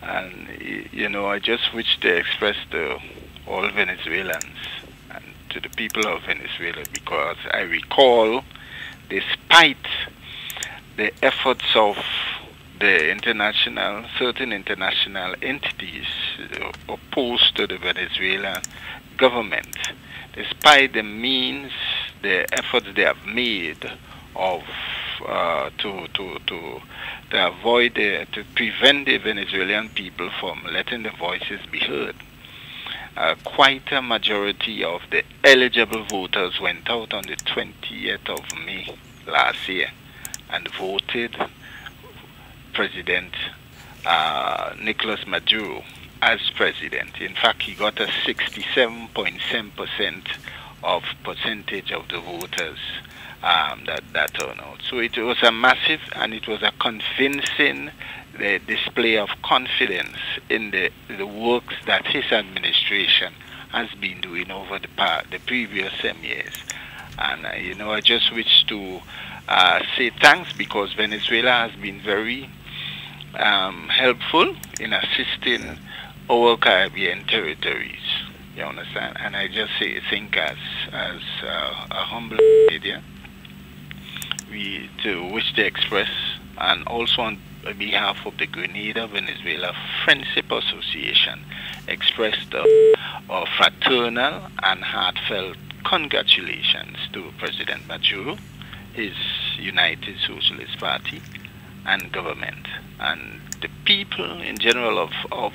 and I just wish to express to all Venezuelans and to the people of Venezuela, because I recall, despite the efforts of the certain international entities opposed to the Venezuelan government, despite the means, the efforts they have made of to avoid to prevent the Venezuelan people from letting the voices be heard. Quite a majority of the eligible voters went out on the 20th of May last year and voted President Nicolas Maduro as president. In fact, he got a 67.7% of percentage of the voters that turnout. So it was a massive and it was a convincing display of confidence in the works that his administration has been doing over the previous 7 years. And I just wish to say thanks, because Venezuela has been very helpful in assisting our Caribbean territories. You understand? And I just think as a humble Canadian, we wish to express, and also on behalf of the Grenada Venezuela Friendship Association, express our fraternal and heartfelt congratulations to President Maduro, his United Socialist Party, and government, and the people in general of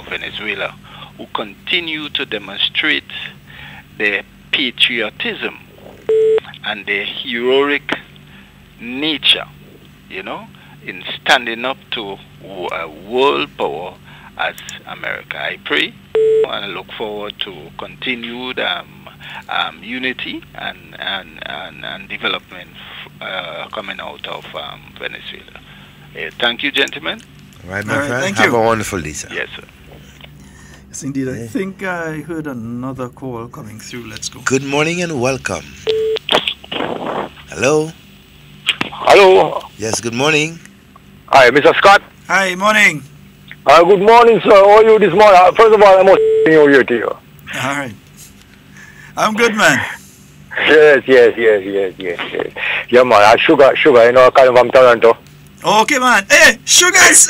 Venezuela, who continue to demonstrate their patriotism and their heroic nature, in standing up to a world power as America. I pray and I look forward to continued unity and development coming out of Venezuela. Thank you, gentlemen. All right, my friend. Have a wonderful day, sir. Yes, sir. Yes, indeed. I think I heard another call coming through. Let's go. Good morning and welcome. Hello. Hello. Yes, good morning. Hi, Mr. Scott. Hi, morning. Good morning, sir. How are you this morning? First of all, I must new year to you. All right. I'm good, man. Yes. Yeah, man. Sugar, you know, I come from Toronto. Okay, man. Hey, Sugars!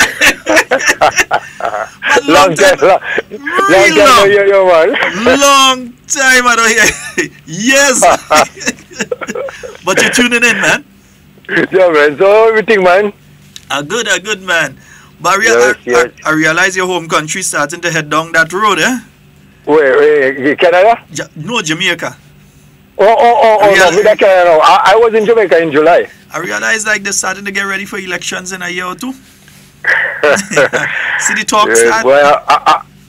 long time no hear you, man. Long time I don't hear. Yes. But you're tuning in, man. Yeah, man. So everything, man. Good, man. But Yes. I realize your home country starting to head down that road, eh? Wait, Canada? No, Jamaica. Oh, no, with Canada. I was in Jamaica in July. I realize like they're starting to get ready for elections in a year or two. See the talk start? Well,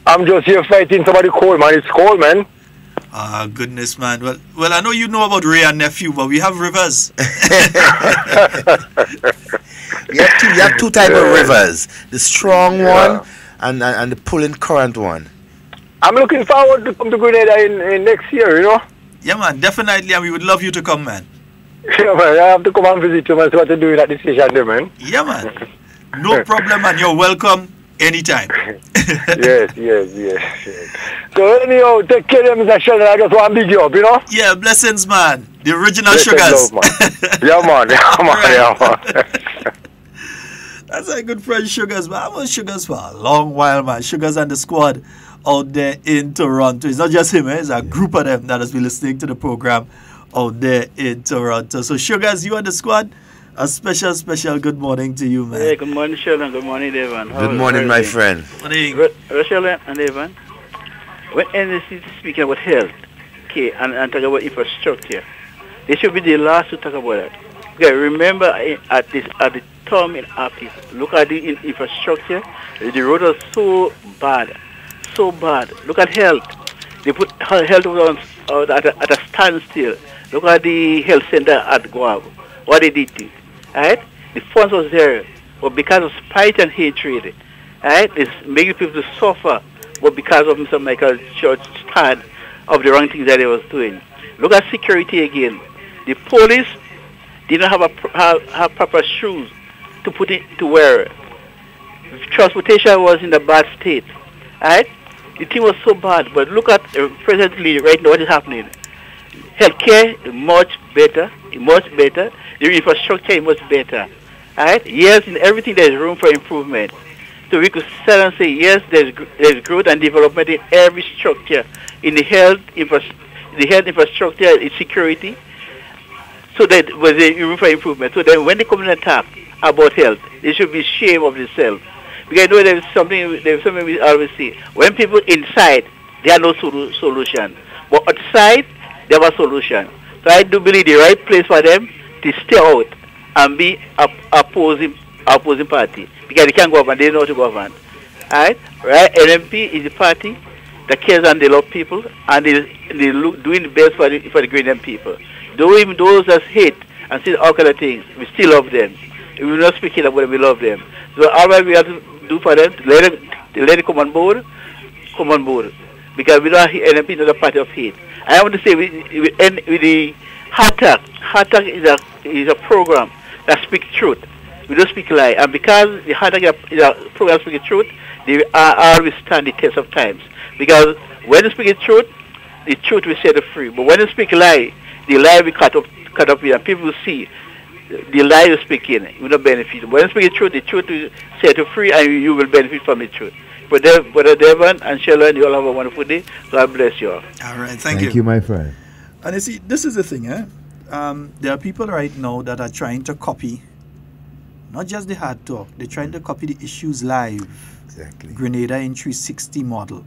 I'm just here fighting somebody cold, man. It's cold, man. Ah, goodness, man. Well, I know you know about Ray and Nephew, but we have rivers. You have two type of rivers. The strong one and the pulling current one. I'm looking forward to come to Grenada in next year, you know? Yeah, man, definitely, and we would love you to come, man. Yeah, man, I have to come and visit you, man, see what you're doing at the station there, man. Yeah, man. No problem, man. You're welcome anytime. yes. So anyhow, take care of Mr. Sheldon. I just want to big you up, you know? Yeah, blessings, man. The original Blessings, Sugars. love, man. Yeah, man. That's a good friend, Sugars, man. I've known Sugars for a long while, man. Sugars and the squad out there in Toronto. It's not just him, it's a group of them that has been listening to the program out there in Toronto. So, Sugars, you and the squad, a special good morning to you, man. Hey, good morning, Sheldon. Good morning, Devon. Good morning, my friend. Morning. Sheldon and Devon, when NDC is speaking about health, okay, and talk about infrastructure, they should be the last to talk about that. Okay, remember at the time in office, look at the infrastructure. The road was so bad. Look at health. They put health at a standstill. Look at the health center at Guav. What they did to it. Right? The funds was there, but because of spite and hatred, right? It's making people suffer, but because of Mr. Michael George's stand of the wrong things that he was doing. Look at security again. The police didn't have proper shoes to put it to wear. Transportation was in a bad state. Right? The thing was so bad, but look at presently right now what is happening. Healthcare is much better. The infrastructure is much better. Right? Yes, in everything there is room for improvement. So we could sit and say yes, there's growth and development in every structure, in the health infrastructure, in security. So that was a room for improvement. So then when they come and talk about health, they should be ashamed of themselves. Because I know there's something we always say. When people inside, there are no solution. But outside, there was solution. So I do believe the right place for them to stay out and be opposing party. Because they can't govern, they know how to govern. Right? NMP is a party that cares and they love people and they doing the best for the Grenadian people. Though even those that hate and say all kind of things, we still love them. We will not speak it about them, we love them. So all that we have to do for them, to let them come on board. Because we don't have NMP is not a party of hate. I want to say with the HARDTAK is a program that speaks truth. We don't speak lie. And because the HARDTAK is a program that speaks truth, they always stand the test of times. Because when they speak the truth will set them free. But when they speak lie, the lie will cut up here, and people will see the lie you're speaking will not benefit. When you speak the truth will set you free, and you will benefit from the truth. But Brother Devon and Sheldon, you all have a wonderful day. God bless you all. All right, thank you. Thank you, my friend. And you see, this is the thing, there are people right now that are trying to copy, not just the hard talk, they're trying to copy the issues live. Exactly. Grenada in 360 model.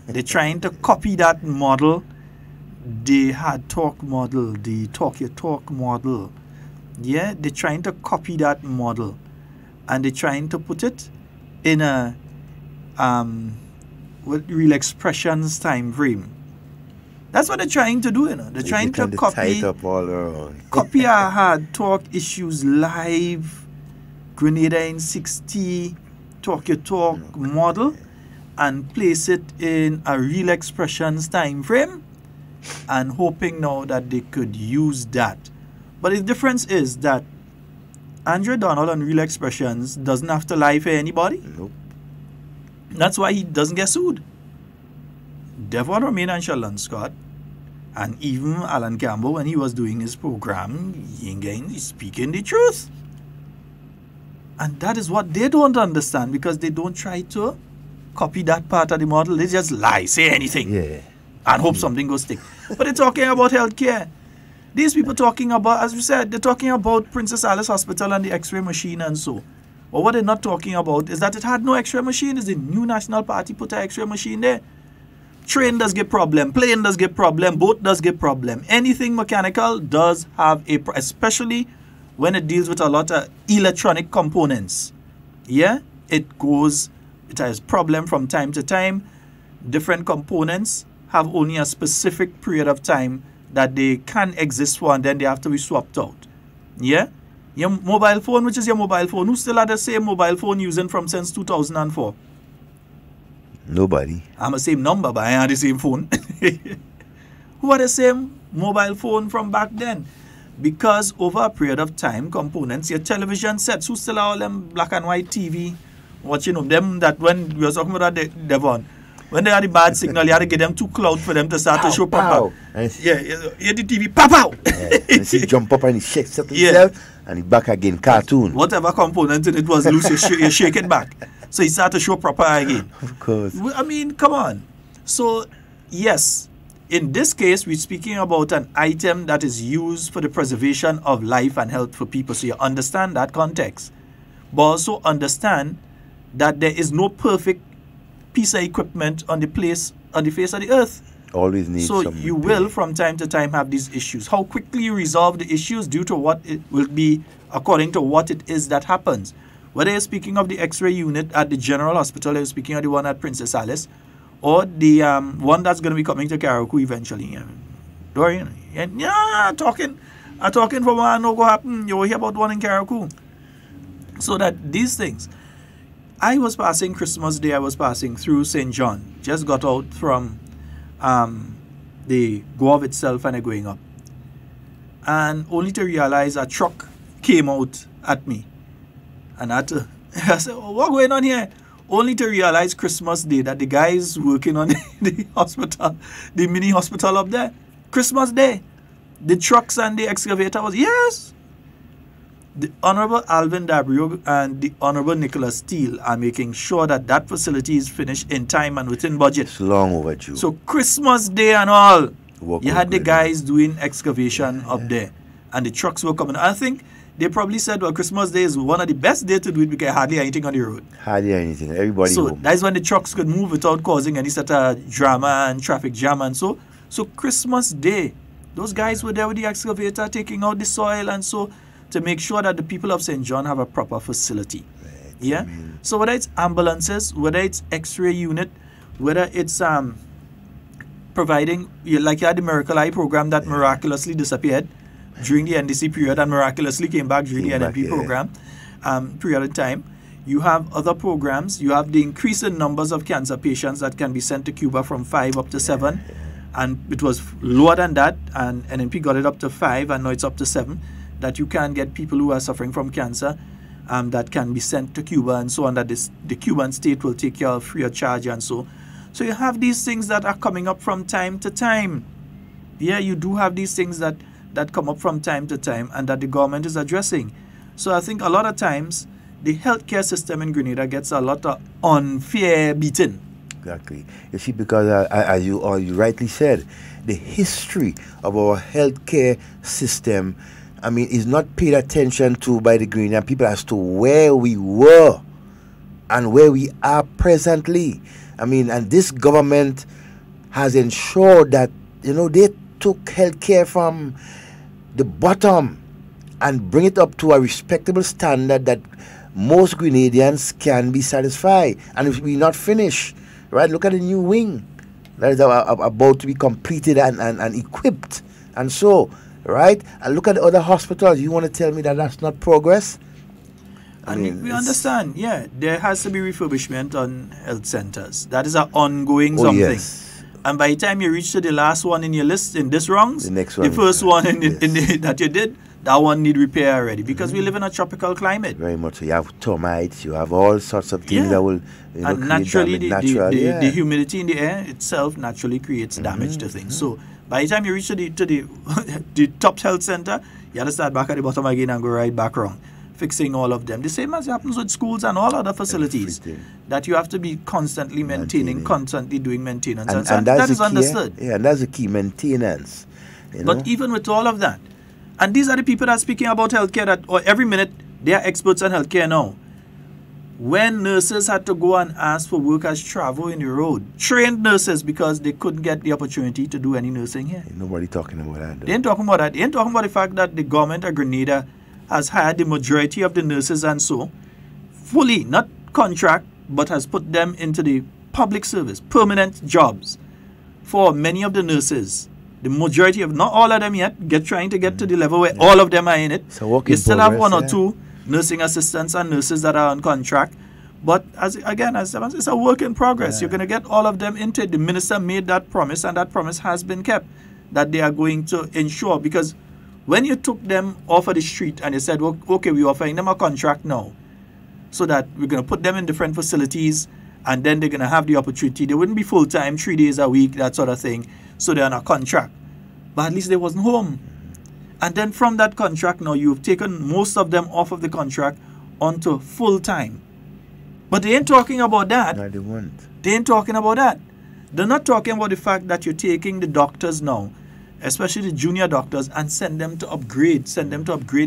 They're trying to copy that model, the hard talk model, the talk your talk model. Yeah, they're trying to copy that model, and they're trying to put it in a with real expressions time frame. That's what they're trying to do, you know. They're trying to copy copy our hard talk issues live, Grenada in 60, talk your talk model, and place it in a real expressions time frame, and hoping now that they could use that. But the difference is that Andre Donald on Real Expressions doesn't have to lie for anybody. Nope. That's why he doesn't get sued. Devon Romain and Sheldon Scott, and even Alan Campbell, when he was doing his program, he's speaking the truth. And that is what they don't understand, because they don't try to copy that part of the model. They just lie, say anything, and hope something goes stick. But they're talking about healthcare. These people talking about, as we said, they're talking about Princess Alice Hospital and the X-ray machine and so. But what they're not talking about is that it had no X-ray machine. It's the new National Party put an X-ray machine there. Train does get problem, plane does get problem, boat does get problem. Anything mechanical does have a, especially when it deals with a lot of electronic components. Yeah, it has problem from time to time. Different components have only a specific period of time that they can exist for, and then they have to be swapped out. Yeah, your mobile phone, which is your mobile phone, who still had the same mobile phone using from since 2004? Nobody. I'm the same number, but I had the same phone. Who had the same mobile phone from back then? Because over a period of time, components, your television sets, who still have all them black and white TV, watching them, that when we were talking about that, Devon, when they had the bad signal, you had to get them too cloud for them to start to show pop. Yeah, you the TV, pop out. And he jump up and he shakes himself, and he back again, cartoon. Whatever component in it was loose, you shake it back. So he started to show proper again. Of course. I mean, come on. So, yes, in this case, we're speaking about an item that is used for the preservation of life and health for people. So you understand that context. But also understand that there is no perfect piece of equipment on the face of the earth. Always need so some you will from time to time have these issues. How quickly you resolve the issues due to what it will be according to what it is that happens. Whether you're speaking of the X-ray unit at the General Hospital, or you're speaking of the one at Princess Alice, or the one that's going to be coming to Carriacou eventually. Dorian, talking for what I know go happen. You will hear about one in Carriacou. So that these things. I was passing Christmas Day, I was passing through St. John. Just got out from the Guave itself and going up. And only to realize a truck came out at me. And I said, what's going on here? Only to realize Christmas Day that the guys working on the hospital, the mini hospital up there, Christmas Day, the trucks and the excavator was, yes. The Honorable Alvin Dabrio and the Honorable Nicholas Steele are making sure that that facility is finished in time and within budget. It's long overdue. So Christmas Day and all, you had the guys doing excavation up there. And the trucks were coming. I think they probably said, well, Christmas Day is one of the best days to do it because hardly anything on the road. Hardly anything. Everybody So home. that's when the trucks could move without causing any sort of drama and traffic jam and so. So Christmas Day, those guys were there with the excavator taking out the soil and so to make sure that the people of St. John have a proper facility. Right. Yeah? So whether it's ambulances, whether it's X-ray unit, whether it's providing, like you had the Miracle Eye program that miraculously disappeared during the NDC period and miraculously came back during the NMP program period of time. You have other programs. You have the increase in numbers of cancer patients that can be sent to Cuba from 5 up to 7. And it was lower than that, and NMP got it up to 5, and now it's up to 7, that you can get people who are suffering from cancer that can be sent to Cuba and so on, that the Cuban state will take care of free of charge and so. So you have these things that are coming up from time to time. Yeah, you do have these things that come up from time to time and that the government is addressing. So I think a lot of times the healthcare system in Grenada gets a lot of unfair beating. Exactly. You see, because as you rightly said, the history of our healthcare system, I mean, is not paid attention to by the Grenadian people as to where we were and where we are presently. I mean, and this government has ensured that, they took healthcare from the bottom and bring it up to a respectable standard that most Grenadians can be satisfied. And if we're not finished, right, look at the new wing that is about to be completed and equipped. And so, right, and look at the other hospitals. You want to tell me that that's not progress? I mean, we understand, yeah, there has to be refurbishment on health centers. That is an ongoing something. Yes. And by the time you reach to the last one in your list in this rounds, the first one that you did, that one need repair already because we live in a tropical climate. Very much so. You have termites, you have all sorts of things that will and naturally damage. The humidity in the air itself naturally creates damage to things. So by the time you reach to the the top health center, you have to start back at the bottom again and go right back around, fixing all of them. The same as happens with schools and all other facilities that you have to be constantly maintaining, constantly doing maintenance. And that is understood. Yeah, and that's the key, maintenance. But even with all of that, and these are the people that are speaking about healthcare that every minute they are experts on healthcare now. When nurses had to go and ask for work as travel in the road, trained nurses because they couldn't get the opportunity to do any nursing here. Ain't nobody talking about that. They ain't talking about that. They ain't talking about the fact that the government of Grenada has hired the majority of the nurses and so fully, not contract, but has put them into the public service, permanent jobs for many of the nurses. The majority of, not all of them yet, trying to get to the level where all of them are in it. You still have one or two nursing assistants and nurses that are on contract. But as it's a work in progress. You're going to get all of them into it. The minister made that promise, and that promise has been kept, that they are going to ensure. Because when you took them off of the street and you said, well, okay, we're offering them a contract now, so that we're going to put them in different facilities, and then they're going to have the opportunity. They wouldn't be full-time, 3 days a week, that sort of thing. So they're on a contract. But at least they wasn't home. And then from that contract now, you've taken most of them off of the contract onto full-time. But they ain't talking about that. No, they won't. They ain't talking about that. They're not talking about the fact that you're taking the doctors now, especially the junior doctors, and send them to upgrade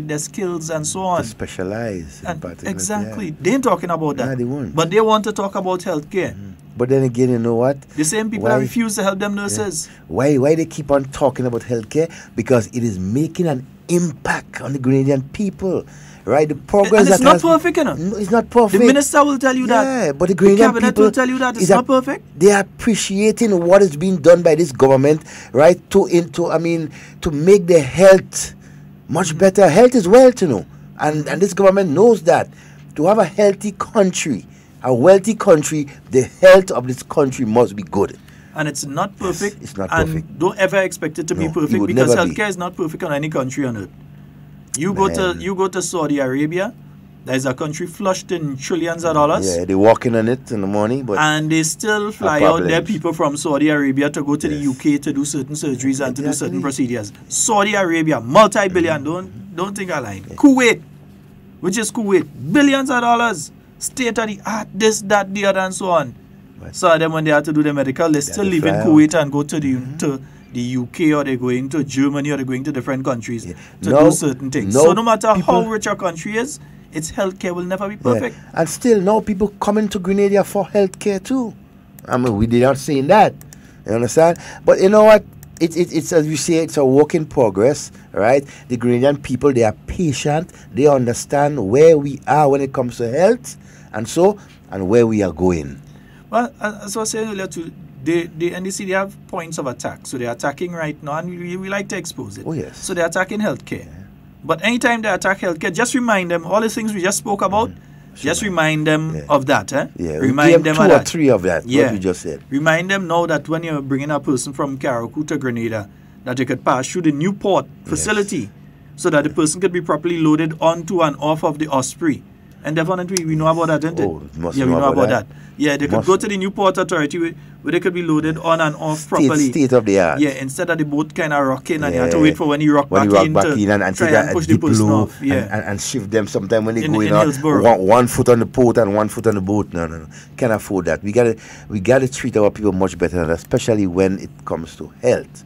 their skills and so on. To specialize. Exactly. They ain't talking about that. No, they won't. But they want to talk about healthcare. But then again, you know what? The same people that refuse to help them nurses. Why they keep on talking about healthcare? Because it is making an impact on the Grenadian people. Right? The progress and it's not perfect, you know. No, it's not perfect. The minister will tell you that. Yeah, but the Grenadian cabinet people will tell you that it's not perfect. They are appreciating what is being done by this government, right? To make their health much better. Health is wealth, you know. And this government knows that. To have a healthy country, a wealthy country, the health of this country must be good. And it's not perfect. It's not and perfect. Don't ever expect it to be perfect, because healthcare is not perfect on any country on earth. You go to Saudi Arabia, there's a country flushed in trillions of dollars. Yeah, they're walking on it in the morning, and they still fly out their people from Saudi Arabia to go to the UK to do certain surgeries and to do certain procedures. Saudi Arabia, multi-billion, don't think I lying. Kuwait, which is Kuwait, billions of dollars, state of the art, this, that, the other, and so on. So then when they have to do the medical, they still live in Kuwait and go to the UK, or they're going to Germany, or they're going to different countries to do certain things. So no matter how rich a country is, its healthcare will never be perfect. Yeah. And still now people coming to Grenada for healthcare too. I mean, we're not saying that. You understand? But you know what? It's as we say, it's a work in progress, right? The Grenadian people, they are patient. They understand where we are when it comes to health, and where we are going. Well, as I was saying earlier too, the NDC, they have points of attack. So they're attacking right now, and we like to expose it. Oh, yes. So they're attacking healthcare. But anytime they attack healthcare, just remind them, all the things we just spoke about, just remind them of that. Yeah, remind them two of or that. three of that, what we just said. Remind them now that when you're bringing a person from Carriacou to Grenada, that they could pass through the Newport facility, so that the person could be properly loaded onto and off of the Osprey. And definitely we know about that, don't we? Yeah, we know about that. Yeah, they could go to the Newport Authority where they could be loaded on and off properly. State of the art. Yeah, instead of the boat kind of rocking and you have to wait for when you rock back in to try and push the person off. Yeah. And shift them sometime when they go in one foot on the port and 1 foot on the boat. No. Can't afford that. We gotta treat our people much better, especially when it comes to health.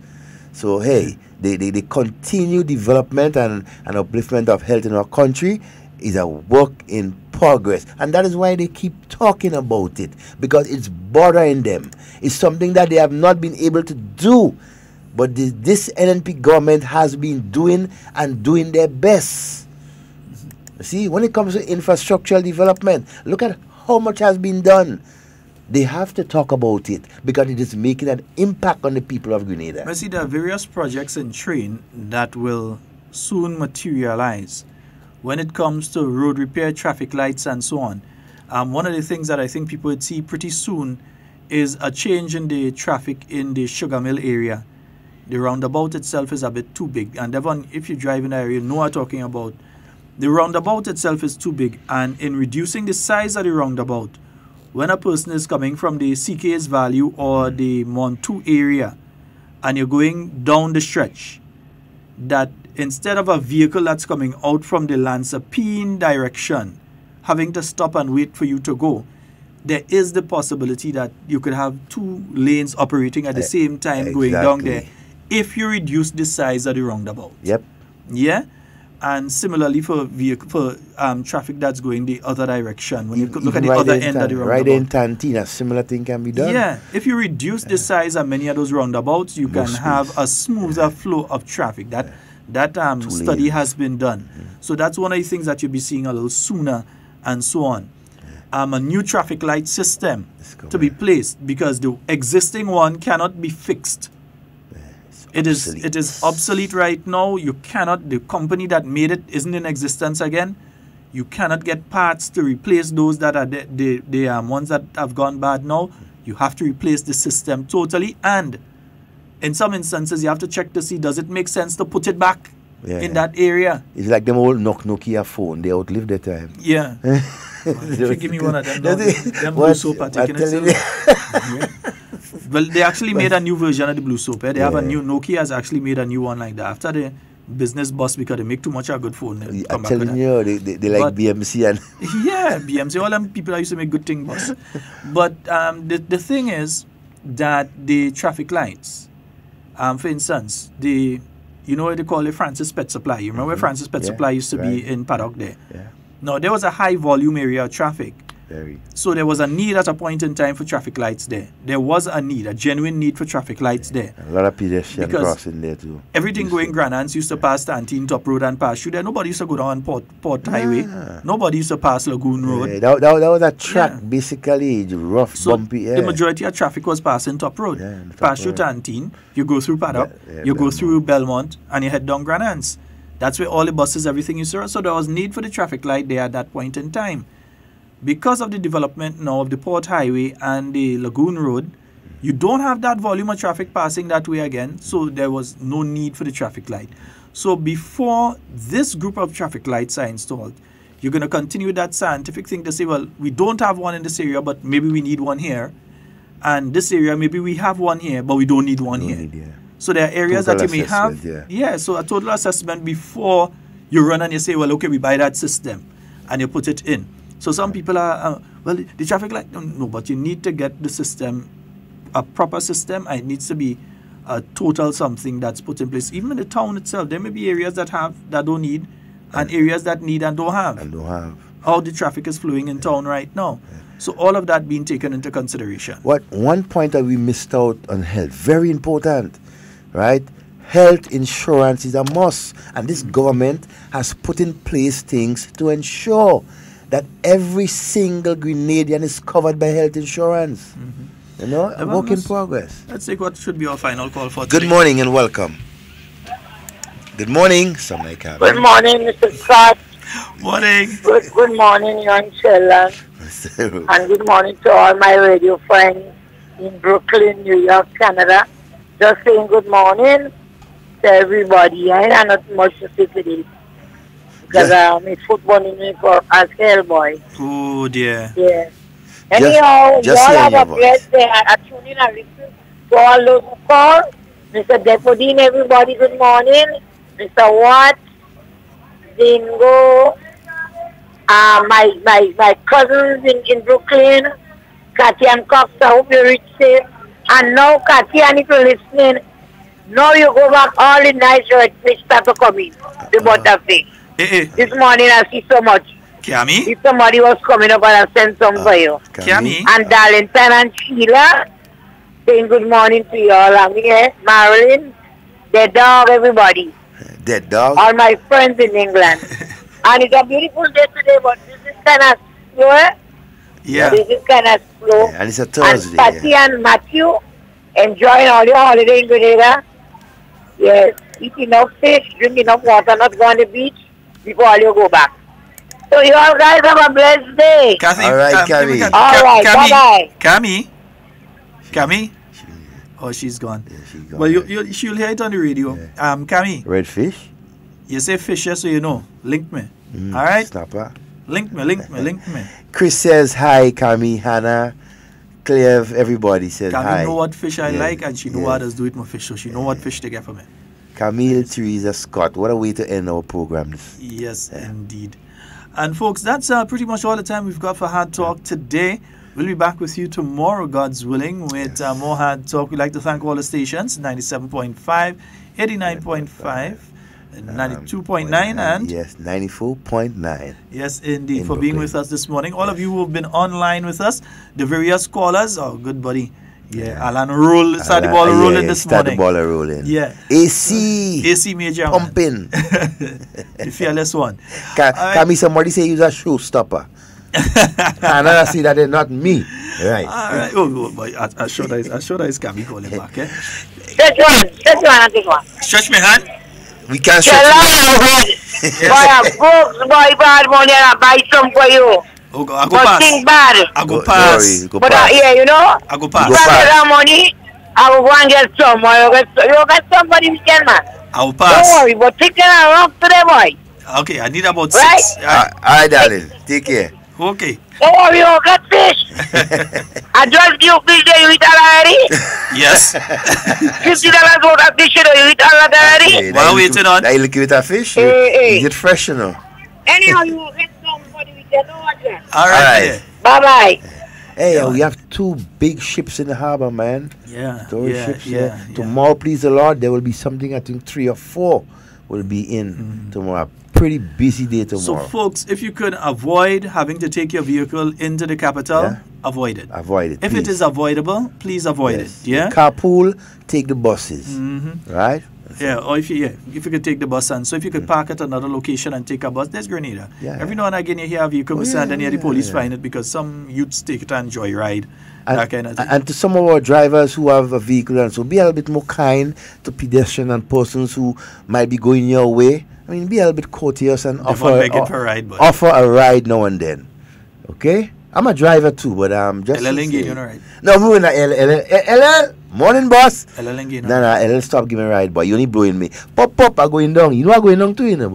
So hey, the continued development and upliftment of health in our country is a work in progress, and that is why they keep talking about it, because it's bothering them. It's something that they have not been able to do, but this NNP government has been doing their best. See, when it comes to infrastructural development, look at how much has been done. They have to talk about it because it is making an impact on the people of Grenada. I see there are various projects in train that will soon materialize when it comes to road repair, traffic lights, and so on. One of the things that I think people would see pretty soon is a change in the traffic in the Sugar Mill area. The roundabout itself is a bit too big. And Devon, if you drive in the area, you know what I'm talking about. The roundabout itself is too big. And in reducing the size of the roundabout, when a person is coming from the CK's value or the Montu area, and you're going down the stretch, that instead of a vehicle that's coming out from the Lansapine direction, having to stop and wait for you to go, there is the possibility that you could have 2 lanes operating at the same time going down there if you reduce the size of the roundabout. Yep. Yeah? And similarly for traffic that's going the other direction, when you look at the other end of the roundabout. Right in Tantina, similar thing can be done. Yeah, if you reduce the size of many of those roundabouts, you can have a smoother flow of traffic. That study has been done. So that's one of the things that you'll be seeing a little sooner and so on. A new traffic light system to be placed, because the existing one cannot be fixed. It is obsolete right now. You cannot, the company that made it isn't in existence again. You cannot get parts to replace those that are the ones that have gone bad now. You have to replace the system totally, and in some instances you have to check to see, does it make sense to put it back in that area. It's like them old Nokia phone. They outlived their time. Yeah. If you give me one of them, them blue soap are taking it. Well, they actually made a new version of the blue soap. They have a new, Nokia has actually made a new one like that. After the business bust, because they make too much of a good phone. I'm telling you, they like BMC and... Yeah, BMC. All them people that used to make good things bust. But the thing is that the traffic lights, for instance, you know what they call it, Francis Pet Supply. You remember where Francis Pet Supply used to be in Paddock there? Yeah. No, there was a high volume area of traffic. Very. So there was a need at a point in time for traffic lights there. There was a need, a genuine need for traffic lights there. A lot of pedestrian crossing there too. Everything going Granans used to pass Tantine Top Road and pass through there. Nobody used to go down Port Highway. Nobody used to pass Lagoon Road. Yeah, that was a track, basically, rough, bumpy. The majority of traffic was passing Top Road. Pass through Tantine, you go through Paddock, you go through Belmont, and you head down Granans. That's where all the buses, everything used to run. So there was need for the traffic light there at that point in time. Because of the development now of the Port Highway and the Lagoon Road, you don't have that volume of traffic passing that way again, so there was no need for the traffic light. So before this group of traffic lights are installed, you're going to continue that scientific thing to say, well, we don't have one in this area, but maybe we need one here. And this area, maybe we have one here, but we don't need one here. So there are areas that you may have. So a total assessment before you run and you say, well, okay, we buy that system, and you put it in. So some people are, well, the traffic light, no, but you need to get the system, a proper system, and it needs to be a total something that's put in place. Even in the town itself, there may be areas that don't need, and areas that need and don't have. How the traffic is flowing in town right now. So all of that being taken into consideration. One point that we missed out on health, very important, right? Health insurance is a must, and this government has put in place things to ensure that every single Grenadian is covered by health insurance. You know, a work in progress. Let's take what should be our final call for today. Good morning and welcome. Good morning, Samaika. Good morning, Mr. Scott. Morning. Good morning, young Sheldon. And good morning to all my radio friends in Brooklyn, New York, Canada. Just saying good morning to everybody. I have not much to say today, because it's football in me for as hell boy. Oh dear. Yeah. Anyhow, you all have a blessed day. I tune in and listen to all those who call. Mr. Deputy, everybody, good morning. Mr. Watt, Dingo, my cousins in Brooklyn, Kathy and Cox, I hope you reach safe. And now, Kathy, and if you're listening, now you go back, all the nice red fish start to come in, the butterfish. This morning I see so much. Kiami? If somebody was coming up and I sent some for you. Kiami? And Darlington and Sheila, saying good morning to you all. I'm here, Marilyn, the dog, everybody. Dead dog? All my friends in England. And it's a beautiful day today, but this is kind of slow. Yeah. This is kind of slow. And it's a Thursday. And Patty and Matthew, enjoying all your holiday in Grenada. Yes, eat enough fish, drink enough water, not go on the beach before you go back. So you all guys have a blessed day. Kathy, all right, Kami. All right, bye-bye. Kami, Oh, she's gone. Yeah, she's gone. Well, she'll hear it on the radio. Yeah. Cammy. Redfish? You say fish, so you know. Link me. All right? Snapper. Link me. Chris says hi, Cammy, Hannah, Cleve, everybody says Cammy hi. know what fish I like, and she know what does do with my fish, so she know what fish to get for me. Camille Teresa Scott. What a way to end our program. Yes, indeed. And folks, that's pretty much all the time we've got for Hard Talk today. We'll be back with you tomorrow, God's willing, with more Hard Talk. We'd like to thank all the stations, 97.5, 89.5, 92.9, and... Yes, 94.9. Yes, indeed, for being with us this morning. All of you who have been online with us, the various callers, oh, good buddy. Yeah, Alan start the ball rolling this morning. Start the ball rolling. Yeah. AC major. Pumping. The fearless one. Can somebody say he's a showstopper? And I see that they're not me. Right. All right. Oh, boy. I sure that is Cammy calling back. Eh? Stretch one. Stretch my hand. We can't stretch your hand. Boy, bad money and I buy some for you. I go pass. I go pass. But yeah, you know, I go pass. If I get that money, I will go and get some. You get somebody weekend, man. I will pass. Don't worry, but take care around today, boy. Okay, I need about right? 6. All right, darling. Take care. Okay. Don't worry, you'll get fish. I just give fish there, you eat all already? Yes. $50 worth of fish, you eat all already? Hey, what are we waiting on? Now you look with a fish. Hey. You get fresh, you know. Anyhow, you will get some for the weekend. All right. Bye-bye. Hey, we have 2 big ships in the harbor, man. Yeah. Those ships. Tomorrow, please the Lord, there will be something, I think 3 or 4 will be in tomorrow. Pretty busy day tomorrow. So, folks, if you could avoid having to take your vehicle into the capital, avoid it. Avoid it. If it is avoidable, please avoid it. Yeah. Carpool, take the buses. Right. Yeah, or if you could take the bus, and so if you could park at another location and take a bus, there's Grenada. Every now and again you hear a vehicle and then the police find it because some youths take it and joyride. That kind of thing. And to some of our drivers who have a vehicle, and so be a little bit more kind to pedestrians and persons who might be going your way. I mean, be a little bit courteous and offer a ride now and then. Okay? I'm a driver too, but just. No, we're not LL. Morning, boss. LL, stop giving me a ride, boy. You only blowing me. Pop, I'm going down. You know I'm going down too, you know,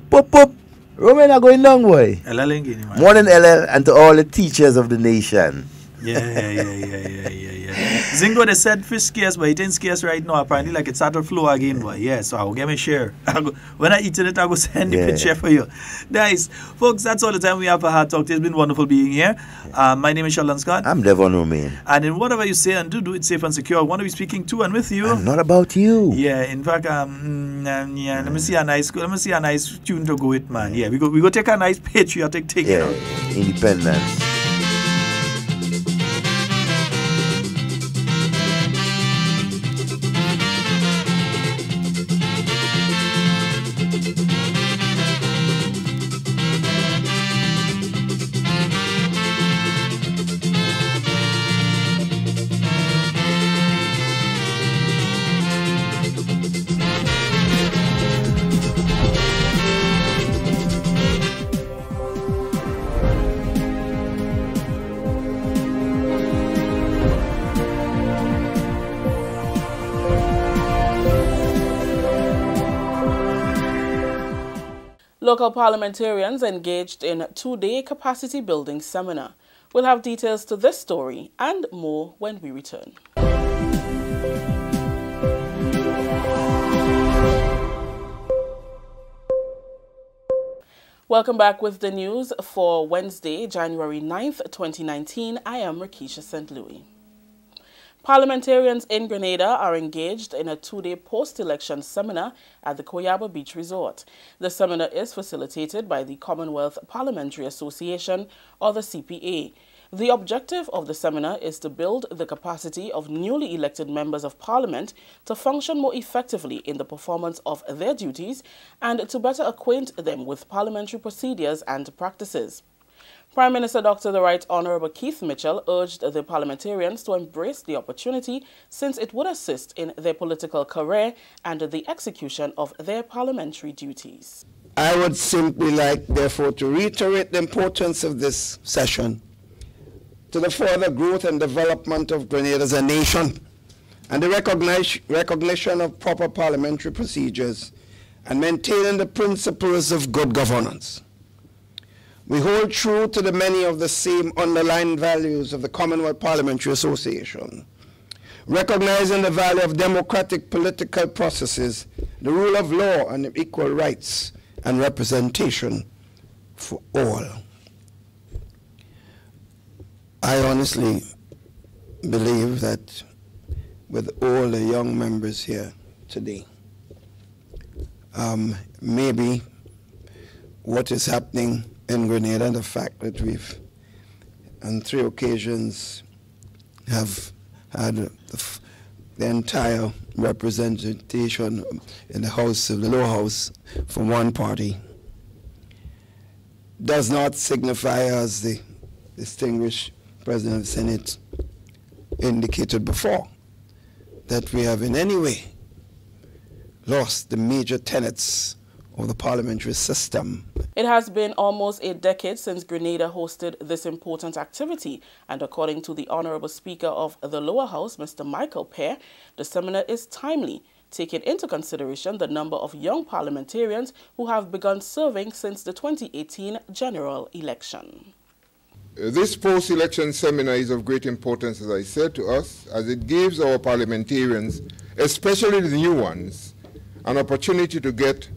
but. Pop. Romain are going down, boy. Morning, LL, and to all the teachers of the nation. Yeah. Zingo, they said fish scarce, but it ain't scarce right now. Apparently, like it's out of flow again, boy. Yeah, so I'll get my share. When I eat it, I'll go send the picture for you. Nice. Folks, that's all the time we have for Hard Talk. It's been wonderful being here. My name is Sheldon Scott. I'm Devon Romain. And in whatever you say and do it safe and secure. I want to be speaking to and with you. And not about you. Yeah, in fact, let me see a nice tune to go with, man. Yeah, we go take a nice patriotic take. Yeah, independence. Local parliamentarians engaged in a 2-day capacity building seminar. We'll have details to this story and more when we return. Welcome back with the news for Wednesday, January 9th, 2019. I am Rakisha St. Louis. Parliamentarians in Grenada are engaged in a 2-day post-election seminar at the Koyaba Beach Resort. The seminar is facilitated by the Commonwealth Parliamentary Association, or the CPA. The objective of the seminar is to build the capacity of newly elected members of Parliament to function more effectively in the performance of their duties and to better acquaint them with parliamentary procedures and practices. Prime Minister Dr. The Right Honourable Keith Mitchell urged the parliamentarians to embrace the opportunity since it would assist in their political career and the execution of their parliamentary duties. I would simply like, therefore, to reiterate the importance of this session to the further growth and development of Grenada as a nation and the recognition of proper parliamentary procedures and maintaining the principles of good governance. We hold true to the many of the same underlying values of the Commonwealth Parliamentary Association, recognizing the value of democratic political processes, the rule of law, and equal rights and representation for all. I honestly believe that with all the young members here today, maybe what is happening in Grenada, the fact that we've on 3 occasions have had the entire representation in the House of the lower house from one party, does not signify, as the distinguished President of the Senate indicated before, that we have in any way lost the major tenets of the parliamentary system. It has been almost a decade since Grenada hosted this important activity, and according to the Honorable Speaker of the Lower House, Mr. Michael Pear, the seminar is timely, taking into consideration the number of young parliamentarians who have begun serving since the 2018 general election. This post-election seminar is of great importance, as I said, to us, as it gives our parliamentarians, especially the new ones, an opportunity to get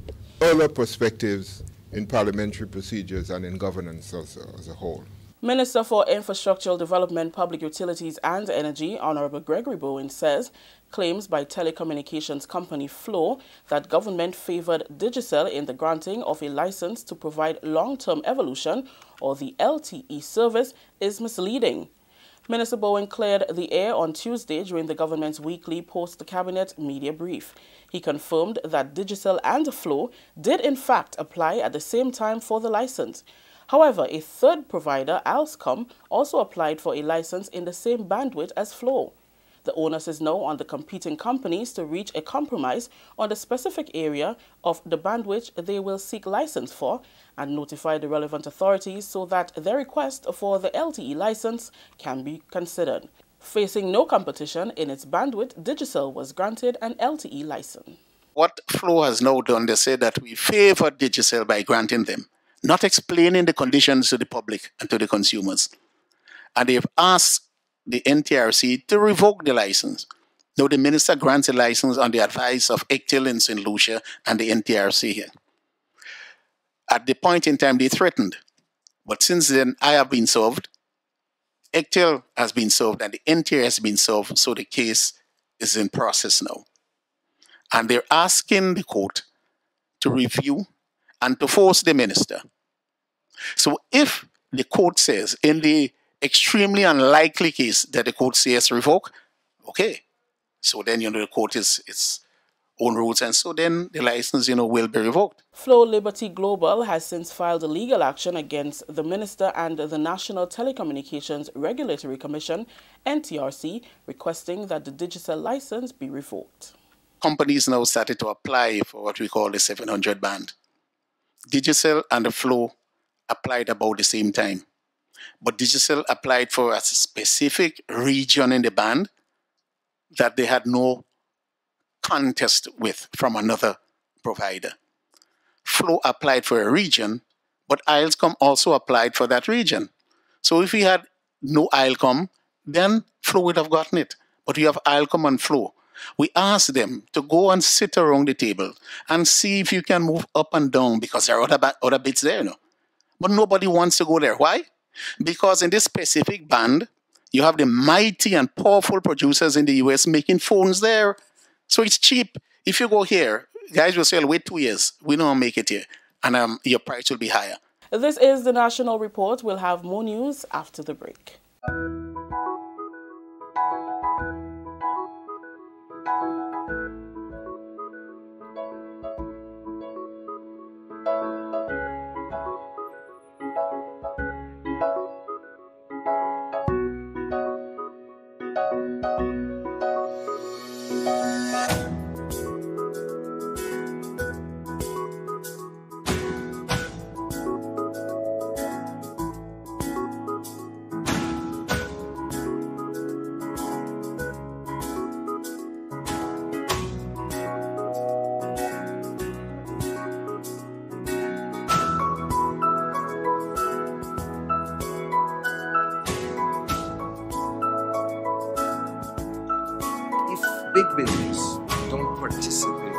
other perspectives in parliamentary procedures and in governance as a whole. Minister for Infrastructural Development, Public Utilities and Energy, Honorable Gregory Bowen, says claims by telecommunications company Flow that government favored Digicel in the granting of a license to provide long-term evolution, or the LTE service, is misleading. Minister Bowen cleared the air on Tuesday during the government's weekly post-cabinet media brief. He confirmed that Digicel and Flow did in fact apply at the same time for the license. However, a third provider, Alscom, also applied for a license in the same bandwidth as Flow. The onus is now on the competing companies to reach a compromise on the specific area of the bandwidth they will seek license for and notify the relevant authorities so that their request for the LTE license can be considered. Facing no competition in its bandwidth, Digicel was granted an LTE license. What Flow has now done, they say that we favor Digicel by granting them, not explaining the conditions to the public and to the consumers. And they've asked the NTRC to revoke the license. Now the minister grants a license on the advice of ECTIL in St. Lucia and the NTRC here. At the point in time they threatened, but since then I have been served, ECTIL has been served and the NTRC has been served, so the case is in process now. And they're asking the court to review and to force the minister. So if the court says, in the extremely unlikely case that the court says revoke, okay. So then, the court is its own rules, and so then the license, will be revoked. Flow Liberty Global has since filed a legal action against the minister and the National Telecommunications Regulatory Commission, NTRC, requesting that the Digicel license be revoked. Companies now started to apply for what we call the 700 band. Digicel and the Flow applied about the same time. But Digicel applied for a specific region in the band that they had no contest with from another provider. Flow applied for a region, but Alscom also applied for that region. So if we had no Alscom, then Flow would have gotten it. But we have Alscom and Flow. We asked them to go and sit around the table and see if you can move up and down, because there are other bits there, But nobody wants to go there. Why? Because in this specific band, you have the mighty and powerful producers in the US making phones there. So it's cheap. If you go here, guys will say, I'll wait 2 years. We don't make it here. And your price will be higher. This is the National Report. We'll have more news after the break. big business don't participate.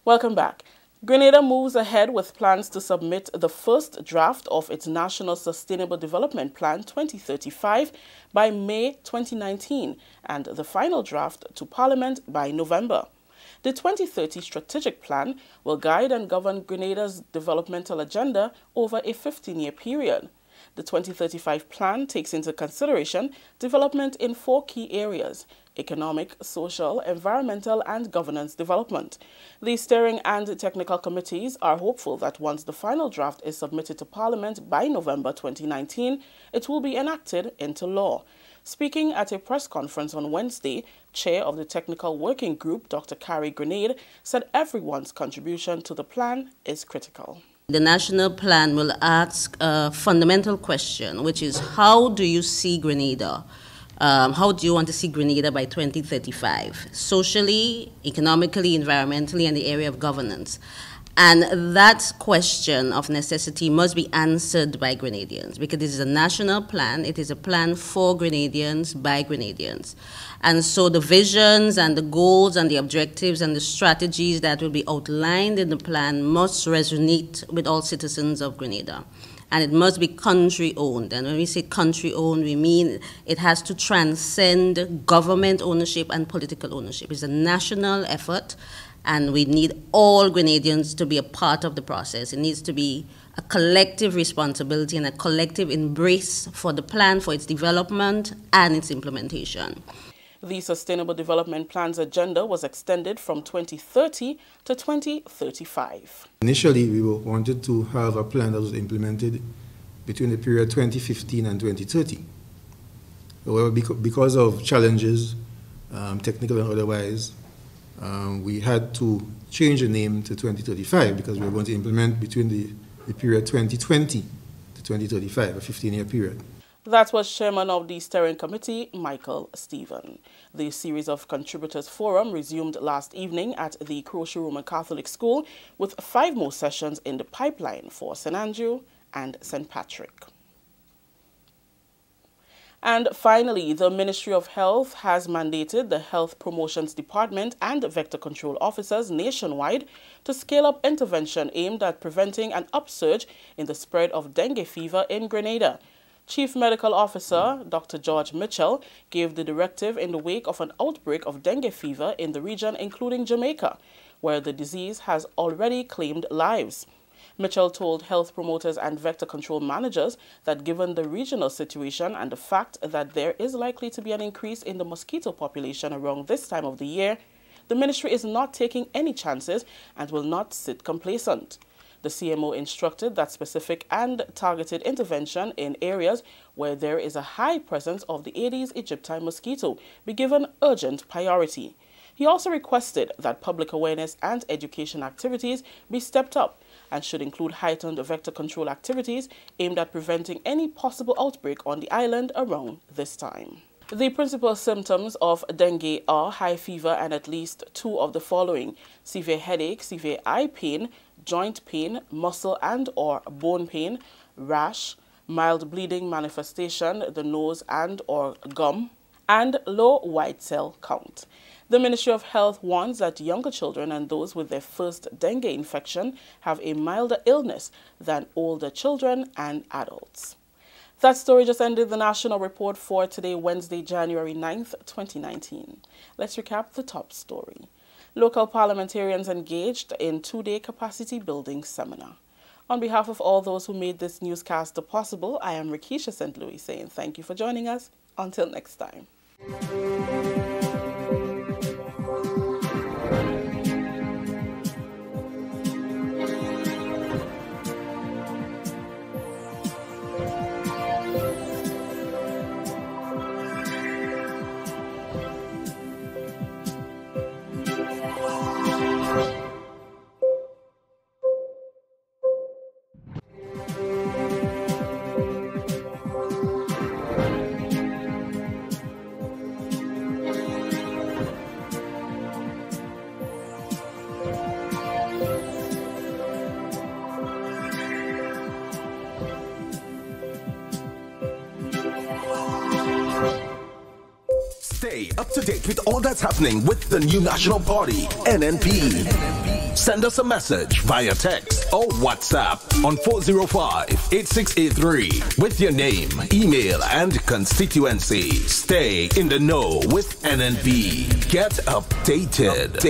Welcome back. Grenada moves ahead with plans to submit the first draft of its National Sustainable Development Plan 2035 by May 2019 and the final draft to Parliament by November. The 2030 strategic plan will guide and govern Grenada's developmental agenda over a 15-year period. The 2035 plan takes into consideration development in 4 key areas: economic, social, environmental, and governance development. The steering and technical committees are hopeful that once the final draft is submitted to Parliament by November 2019, it will be enacted into law. Speaking at a press conference on Wednesday, Chair of the Technical Working Group, Dr. Carriacou, said everyone's contribution to the plan is critical. The national plan will ask a fundamental question, which is how do you see Grenada? How do you want to see Grenada by 2035? Socially, economically, environmentally, and the area of governance. And that question of necessity must be answered by Grenadians because this is a national plan. It is a plan for Grenadians by Grenadians. And so the visions and the goals and the objectives and the strategies that will be outlined in the plan must resonate with all citizens of Grenada. And it must be country-owned. And when we say country-owned, we mean it has to transcend government ownership and political ownership. It's a national effort, and we need all Grenadians to be a part of the process. It needs to be a collective responsibility and a collective embrace for the plan, for its development and its implementation. The Sustainable Development Plan's agenda was extended from 2030 to 2035. Initially, we wanted to have a plan that was implemented between the period 2015 and 2030. However, because of challenges, technical and otherwise, we had to change the name to 2035 because we were going to implement between the period 2020 to 2035, a 15-year period. That was Chairman of the Steering Committee, Michael Stephen. The series of contributors forum resumed last evening at the Carriacou Roman Catholic School with 5 more sessions in the pipeline for St. Andrew and St. Patrick. And finally, the Ministry of Health has mandated the Health Promotions Department and Vector Control Officers nationwide to scale up intervention aimed at preventing an upsurge in the spread of dengue fever in Grenada. Chief Medical Officer Dr. George Mitchell gave the directive in the wake of an outbreak of dengue fever in the region, including Jamaica, where the disease has already claimed lives. Mitchell told health promoters and vector control managers that given the regional situation and the fact that there is likely to be an increase in the mosquito population around this time of the year, the ministry is not taking any chances and will not sit complacent. The CMO instructed that specific and targeted intervention in areas where there is a high presence of the Aedes aegypti mosquito be given urgent priority. He also requested that public awareness and education activities be stepped up and should include heightened vector control activities aimed at preventing any possible outbreak on the island around this time. The principal symptoms of dengue are high fever and at least 2 of the following: severe headache, severe eye pain, joint pain, muscle and or bone pain, rash, mild bleeding manifestation, the nose and or gum, and low white cell count. The Ministry of Health warns that younger children and those with their first dengue infection have a milder illness than older children and adults. That story just ended the national report for today, Wednesday, January 9th, 2019. Let's recap the top story. Local parliamentarians engaged in 2-day capacity building seminar. On behalf of all those who made this newscast possible, I am Rikisha St. Louis saying thank you for joining us. Until next time. Stay up to date with all that's happening with the new national party, NNP. Send us a message via text or WhatsApp on 405-8683 with your name, email, and constituency. Stay in the know with NNP. Get updated.